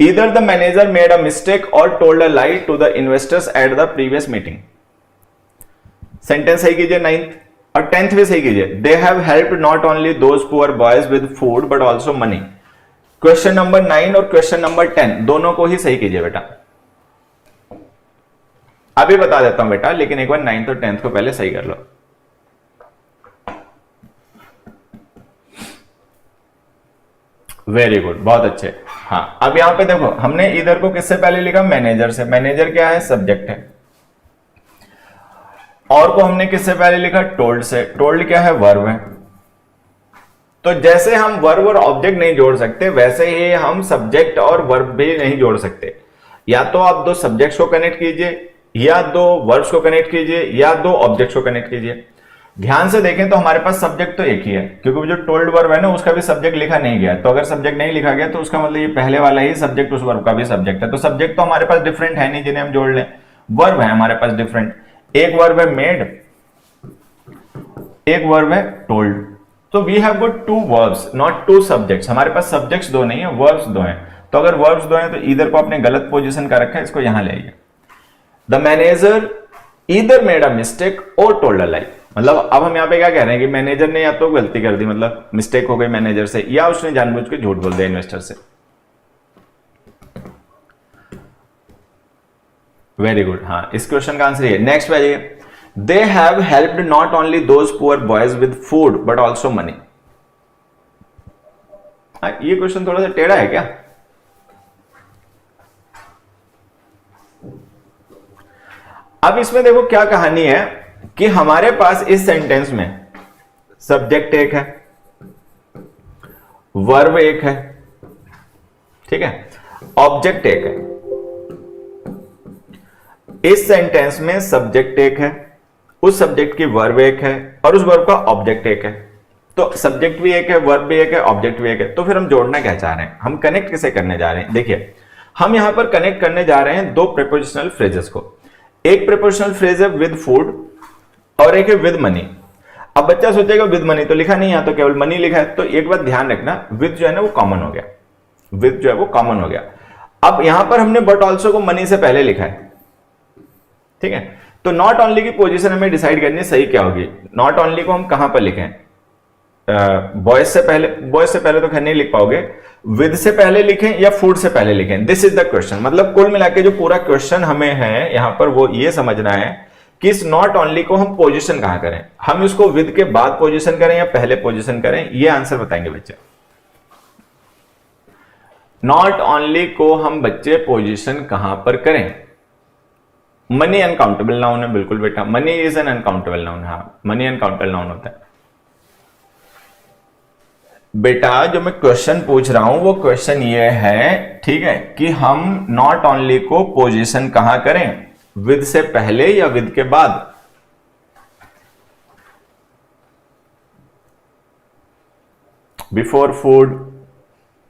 Either the manager made a mistake or told a lie to the investors at the previous meeting. Sentence सही कीजिए ninth, और 10th भी सही कीजिए। They have helped not only those poor boys with food but also money. Question number 9 और question number 10 दोनों को ही सही कीजिए बेटा। अभी बता देता हूं बेटा, लेकिन एक बार 9th और 10th को पहले सही कर लो। वेरी गुड, बहुत अच्छे। हाँ, अब यहां पे देखो, हमने इधर को किससे पहले लिखा, मैनेजर से। मैनेजर क्या है, सब्जेक्ट है। और को हमने किससे पहले लिखा, टोल्ड से। टोल्ड क्या है, वर्ब है। तो जैसे हम वर्ब और ऑब्जेक्ट नहीं जोड़ सकते, वैसे ही हम सब्जेक्ट और वर्ब भी नहीं जोड़ सकते। या तो आप दो सब्जेक्ट्स को कनेक्ट कीजिए, या दो वर्ब्स को कनेक्ट कीजिए, या दो ऑब्जेक्ट्स को कनेक्ट कीजिए। ध्यान से देखें तो हमारे पास सब्जेक्ट तो एक ही है, क्योंकि जो टोल्ड वर्ब है ना, उसका भी सब्जेक्ट लिखा नहीं गया। तो अगर सब्जेक्ट नहीं लिखा गया तो उसका मतलब ये पहले वाला ही सब्जेक्ट उस वर्ब का भी सब्जेक्ट है। तो सब्जेक्ट तो हमारे पास डिफरेंट है नहीं जिन्हें हम जोड़ लें। वर्ब है हमारे पास डिफरेंट, एक वर्ब है मेड, एक वर्ब है टोल्ड। तो we have got two verbs not two subjects. हमारे पास सब्जेक्ट्स दो नहीं है, वर्ब्स दो हैं। तो अगर वर्ब्स दो हैं तो इधर को आपने गलत पोजीशन कर रखा है, इसको यहां ले आइए। The manager either made a mistake और टोल्ड अ लाई। मतलब अब हम यहां पे क्या कह रहे हैं कि मैनेजर ने या तो गलती कर दी, मतलब मिस्टेक हो गई मैनेजर से, या उसने जानबूझ के झूठ बोल दिया इन्वेस्टर से। वेरी गुड, हाँ, इस क्वेश्चन का आंसर ये। नेक्स्ट पे आइए, they have helped not only those poor boys with food but also money. ये क्वेश्चन थोड़ा सा टेढ़ा है क्या? अब इसमें देखो क्या कहानी है कि हमारे पास इस सेंटेंस में सब्जेक्ट एक है, वर्ब एक है, ठीक है, ऑब्जेक्ट एक है। इस सेंटेंस में सब्जेक्ट एक है, उस सब्जेक्ट की वर्ब एक है और उस वर्ब का ऑब्जेक्ट एक है। तो सब्जेक्ट भी एक है, वर्ब भी एक है, ऑब्जेक्ट भी एक है। तो फिर हम जोड़ना क्या चाह रहे हैं, हम कनेक्ट किसे करने जा रहे हैं? देखिए, हम यहां पर कनेक्ट करने जा रहे हैं दो प्रीपोजिशनल फ्रेजेस को। एक प्रीपोजिशनल फ्रेज है विद फूड और एक है विद मनी। अब बच्चा सोचेगा विद मनी तो लिखा नहीं, यहां तो केवल मनी लिखा है। तो एक बात ध्यान रखना, विद जो है ना वो कॉमन हो गया, विद जो है वो कॉमन हो गया। अब यहां पर हमने बट ऑल्सो को मनी से पहले लिखा है, ठीक है। तो नॉट ओनली की पोजीशन हमें डिसाइड करनी सही क्या होगी। नॉट ओनली को हम कहां पर लिखें? बॉयज से पहले, बॉयज से पहले तो खैर नहीं लिख पाओगे, विद से पहले लिखें या फूड से पहले लिखें? This is the question. मतलब कुल मिला के जो पूरा क्वेश्चन हमें है यहां पर वो ये समझना है कि इस नॉट ओनली को हम पोजीशन कहां करें। हम इसको विद के बाद पोजीशन करें या पहले पोजीशन करें, ये आंसर बताएंगे बच्चे। नॉट ओनली को हम बच्चे पोजीशन कहां पर करें? मनी अनकाउंटेबल नाउन है, बिल्कुल बेटा, money is an uncountable noun. हाँ, मनी अनकाउंटेबल नाउन होता है बेटा। जो मैं क्वेश्चन पूछ रहा हूं वो क्वेश्चन ये है, ठीक है, कि हम नॉट ओनली को पोजीशन कहां करें, विद से पहले या विद के बाद? Before food,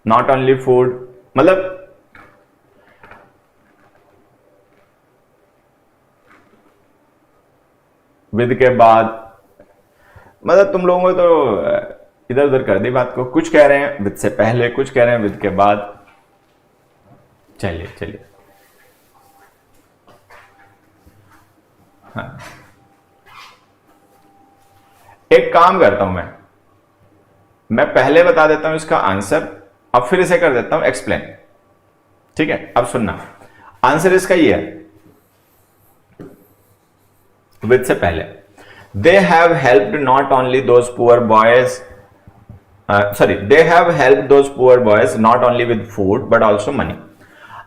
not only food, मतलब विद के बाद। मतलब तुम लोगों को तो इधर उधर कर दी बात को, कुछ कह रहे हैं विद से पहले, कुछ कह रहे हैं विद के बाद। चलिए चलिए, हाँ, एक काम करता हूं मैं पहले बता देता हूं इसका आंसर, अब फिर इसे कर देता हूं एक्सप्लेन, ठीक है। अब सुनना, आंसर इसका ये है विद से पहले। They have helped not only those poor boys, they have helped those poor boys not only with food but also money.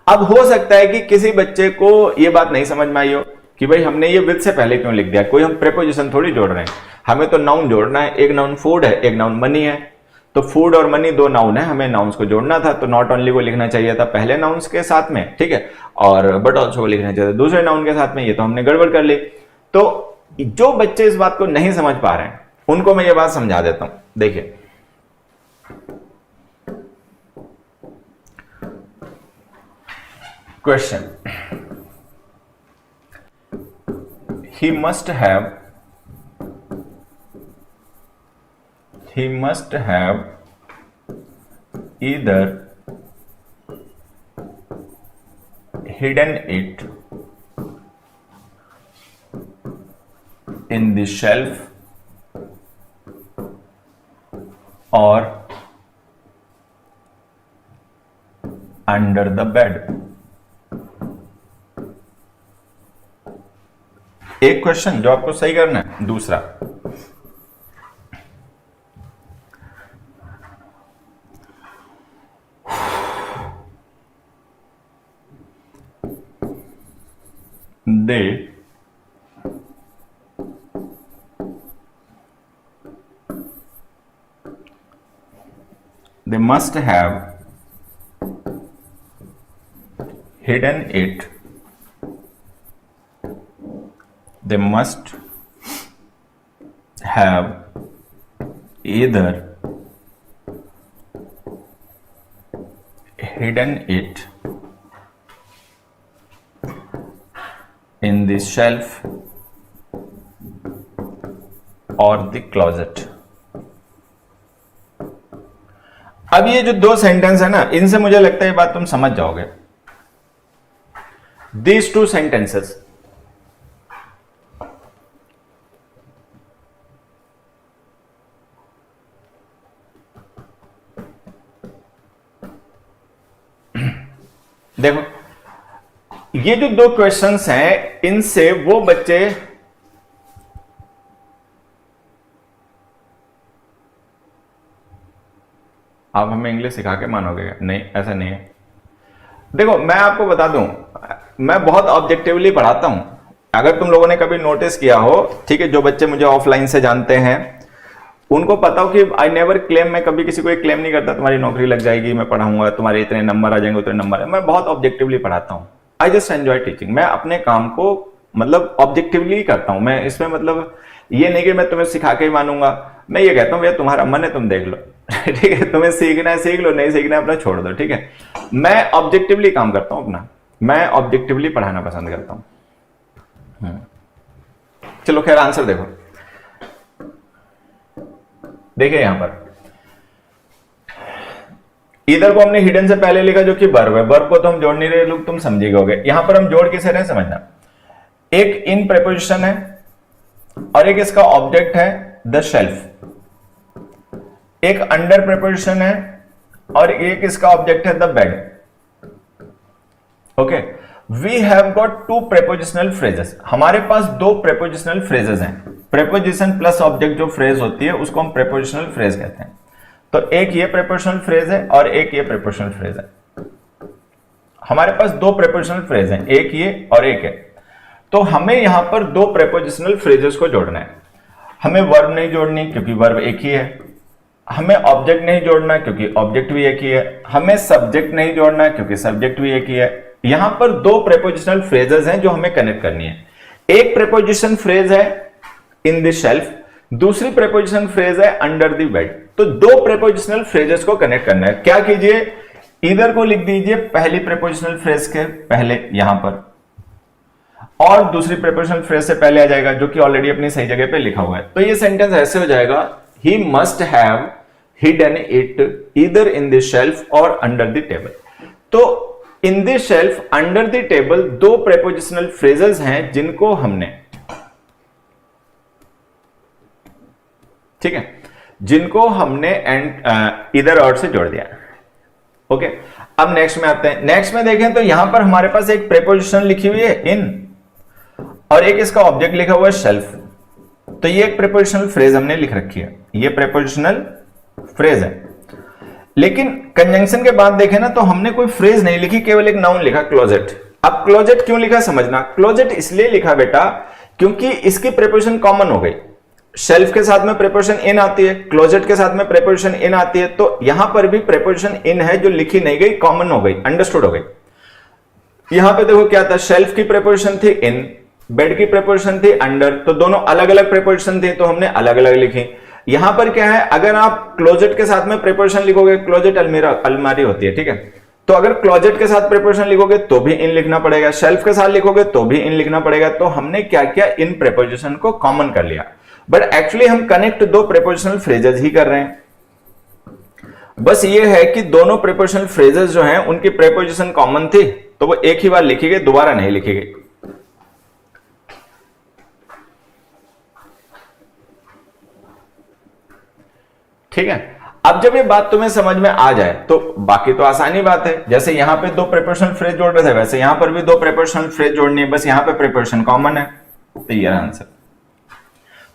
अब हो सकता है कि किसी बच्चे को यह बात नहीं समझ में आई हो कि भाई हमने ये विद से पहले क्यों लिख दिया, कोई हम प्रीपोजिशन थोड़ी जोड़ रहे हैं, हमें तो नाउन जोड़ना है। एक नाउन फूड है, एक नाउन मनी है, तो फूड और मनी दो नाउन है, हमें नाउन्स को जोड़ना था। तो नॉट ओनली को लिखना चाहिए था पहले नाउन्स के साथ में, ठीक है, और बट ऑल्सो को लिखना चाहिए था दूसरे नाउन के साथ में। ये तो हमने गड़बड़ कर ली। तो जो बच्चे इस बात को नहीं समझ पा रहे हैं उनको मैं ये बात समझा देता हूं। देखिए, question, he must have either hidden it in the shelf or under the bed। एक क्वेश्चन जो आपको सही करना है। दूसरा, they must have hidden it, they must have either hidden it in the shelf or the closet। अब ये जो दो सेंटेंस है ना, इनसे मुझे लगता है ये बात तुम समझ जाओगे। These two sentences, देखो ये जो दो क्वेश्चंस हैं इनसे वो बच्चे आप हमें इंग्लिश सिखा के मानोगे? नहीं, ऐसा नहीं है। देखो मैं आपको बता दूं, मैं बहुत ऑब्जेक्टिवली पढ़ाता हूं। अगर तुम लोगों ने कभी नोटिस किया हो, ठीक है, जो बच्चे मुझे ऑफलाइन से जानते हैं उनको पता हो कि आई नेवर क्लेम, मैं कभी किसी को एक क्लेम नहीं करता तुम्हारी नौकरी लग जाएगी, मैं पढ़ाऊंगा, तुम्हारे इतने नंबर आ जाएंगे, उतने नंबर है। मैं बहुत ऑब्जेक्टिवली पढ़ाता हूँ। I just enjoy teaching. मैं अपने काम को मतलब ऑब्जेक्टिवली करता हूँ। मैं इसमें मतलब ये नहीं कि मैं तुम्हें सिखा के ही मानूंगा। मैं ये कहता हूँ भैया तुम्हारा मन है, तुम देख लो ठीक है, तुम्हें सीखना है सीख लो, नहीं सीखना है अपना छोड़ दो, ठीक है। मैं ऑब्जेक्टिवली काम करता हूँ अपना, मैं ऑब्जेक्टिवली पढ़ाना पसंद करता हूँ। चलो खैर आंसर देखो, देखिए यहां पर इधर को हमने हिडन से पहले लिखा जो कि वर्ब है, वर्ब को तो हम जोड़ नहीं रहे लोग, तुम समझिएगा। यहां पर हम जोड़ किसे रहे समझना, एक इन प्रेपोजिशन है और एक इसका ऑब्जेक्ट है द शेल्फ, एक अंडर प्रेपोजिशन है और एक इसका ऑब्जेक्ट है the bed. Okay, we have got two prepositional phrases. हमारे पास दो प्रेपोजिशनल फ्रेजेस हैं। प्रेपोजिशन प्लस ऑब्जेक्ट जो फ्रेज होती है उसको हम प्रेपोजिशनल फ्रेज कहते हैं। तो एक ये प्रेपोजिशनल फ्रेज है और एक ये प्रेपोजिशनल फ्रेज है। हमारे पास दो प्रेपोजिशनल फ्रेज हैं, एक ये और एक है। तो हमें यहां पर दो प्रेपोजिशनल फ्रेजेस को जोड़ना है। हमें वर्ब नहीं जोड़नी क्योंकि वर्ब एक ही है, हमें ऑब्जेक्ट नहीं जोड़ना क्योंकि ऑब्जेक्ट भी एक ही है, हमें सब्जेक्ट नहीं जोड़ना क्योंकि सब्जेक्ट भी एक ही है। यहां पर दो प्रेपोजिशनल फ्रेजेस हैं जो हमें कनेक्ट करनी है। एक प्रेपोजिशन फ्रेज है इन द शेल्फ, दूसरी प्रेपोजिशन फ्रेज है अंडर द बेड। तो दो प्रेपोजिशनल फ्रेजेस को कनेक्ट करना है। क्या कीजिए, इधर को लिख दीजिए पहली प्रेपोजिशनल फ्रेज के पहले यहां पर, और दूसरी प्रेपोजिशनल फ्रेज से पहले आ जाएगा जो कि ऑलरेडी अपनी सही जगह पे लिखा हुआ है। तो ये सेंटेंस ऐसे हो जाएगा, he must have hidden it either in the shelf और अंडर द टेबल। तो in the shelf, under the table दो प्रेपोजिशनल फ्रेजेस हैं जिनको हमने, ठीक है, जिनको हमने एंड इधर और से जोड़ दिया। ओके, अब नेक्स्ट में आते हैं। नेक्स्ट में देखें तो यहां पर हमारे पास एक प्रेपोजिशन लिखी हुई है इन और एक इसका ऑब्जेक्ट लिखा हुआ है शेल्फ। तो ये एक प्रेपोजिशनल फ्रेज हमने लिख रखी है, ये प्रेपोजिशनल फ्रेज है। लेकिन कंजंक्शन के बाद देखें ना तो हमने कोई फ्रेज नहीं लिखी, केवल एक नाउन लिखा क्लोजेट। अब क्लोजेट क्यों लिखा समझना, क्लोजेट इसलिए लिखा बेटा क्योंकि इसकी प्रेपोजिशन कॉमन हो गई। शेल्फ के साथ में प्रेपोजिशन इन आती है, क्लोजेट के साथ में प्रेपोजिशन इन आती है, तो यहां पर भी प्रेपोजिशन इन है जो लिखी नहीं गई, कॉमन हो गई, अंडरस्टूड हो गई। यहां पे देखो क्या था, शेल्फ की प्रेपोजिशन थी इन, बेड की प्रेपोजिशन थी अंडर, तो दोनों अलग अलग प्रेपोजिशन थी तो हमने अलग अलग लिखी। यहां पर क्या है, अगर आप क्लोजेट के साथ में प्रेपोजिशन लिखोगे, क्लोजेट अलमारी होती है, ठीक है, तो अगर क्लोजेट के साथ प्रेपोजिशन लिखोगे तो भी इन लिखना पड़ेगा, शेल्फ के साथ लिखोगे तो भी इन लिखना पड़ेगा। तो हमने क्या किया, इन प्रेपोजिशन को कॉमन कर लिया। बट एक्चुअली हम कनेक्ट दो प्रेपोजिशनल फ्रेजेस ही कर रहे हैं। बस ये है कि दोनों प्रेपोजिशनल फ्रेजेस जो हैं उनकी प्रेपोजिशन कॉमन थी तो वो एक ही बार लिखी गई, दोबारा नहीं लिखी गई। ठीक है, अब जब ये बात तुम्हें समझ में आ जाए तो बाकी तो आसानी बात है। जैसे यहां पे दो प्रेपोजिशनल फ्रेज जोड़ रहे थे वैसे यहां पर भी दो प्रेपोजिशनल फ्रेज जोड़नी है, बस यहां पे प्रेपोजिशन कॉमन है, तो ये आंसर।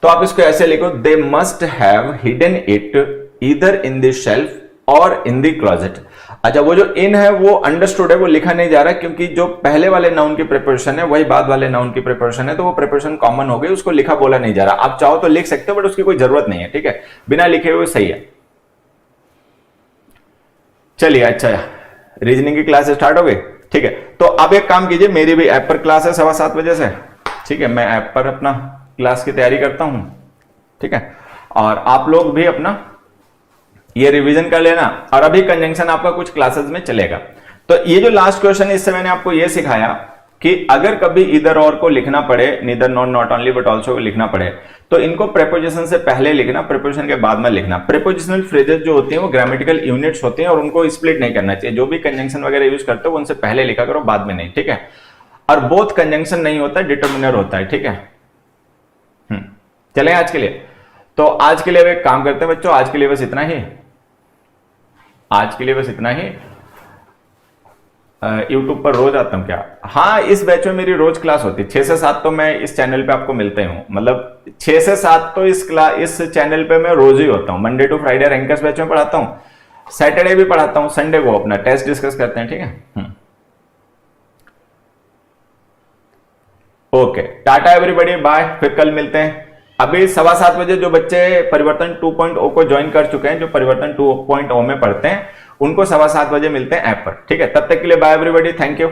तो आप इसको ऐसे लिखो, they must have hidden it either in the shelf और इन द क्लोजेट। अच्छा, वो जो इन है वो अंडरस्टूड है, वो लिखा नहीं जा रहा क्योंकि जो पहले वाले नाउन की प्रेपोजिशन है वही बाद वाले नाउन की प्रेपोजिशन है, तो वो प्रेपोजिशन कॉमन हो गई, उसको लिखा बोला नहीं जा रहा। आप चाहो तो लिख सकते हो बट उसकी कोई जरूरत नहीं है, ठीक है, बिना लिखे हुए सही है। चलिए, अच्छा रीजनिंग की क्लास स्टार्ट हो गई, ठीक है। तो अब एक काम कीजिए, मेरी भी ऐप पर क्लास है 7:15 बजे से, ठीक है, मैं ऐप पर अपना क्लास की तैयारी करता हूं, ठीक है, और आप लोग भी अपना ये रिवीजन कर लेना। और अभी कंजंक्शन आपका कुछ क्लासेस में चलेगा। तो ये जो लास्ट क्वेश्चन, इससे मैंने आपको ये सिखाया कि अगर कभी इधर और को लिखना पड़े, neither not only but also को लिखना पड़े, तो इनको प्रेपोजिशन से पहले लिखना, प्रेपोजिशन के बाद में लिखना। प्रेपोजिशनल फ्रेजेस जो होती हैं वो ग्रामेटिकल यूनिट्स होती हैं और उनको स्प्लिट नहीं करना चाहिए। जो भी कंजंक्शन वगैरह यूज करते हो उनसे पहले लिखा करो, बाद में नहीं, ठीक है। और बोथ कंजंक्शन नहीं होता, डिटर्मिनर होता है, ठीक है। चले आज के लिए, तो आज के लिए अब एक काम करते हैं बच्चों, आज के लिए बस इतना ही, आज के लिए बस इतना ही। YouTube पर रोज आता हूं क्या? हाँ, इस बैच में मेरी रोज क्लास होती है 6 से 7, तो मैं इस चैनल पे आपको मिलते हूं, मतलब 6 से 7 तो इस चैनल पे मैं रोज ही होता हूं। Monday to Friday rankers batch में पढ़ाता हूं, सैटरडे भी पढ़ाता हूं, संडे को अपना टेस्ट डिस्कस करते हैं, ठीक है। ओके, टाटा एवरीबॉडी, बाय, फिर कल मिलते हैं। अभी 7:15 जो बच्चे परिवर्तन 2.0 को ज्वाइन कर चुके हैं, जो परिवर्तन 2.0 में पढ़ते हैं, उनको 7:15 मिलते हैं ऐप पर। ठीक है, तब तक के लिए बाय एवरीबॉडी, थैंक यू।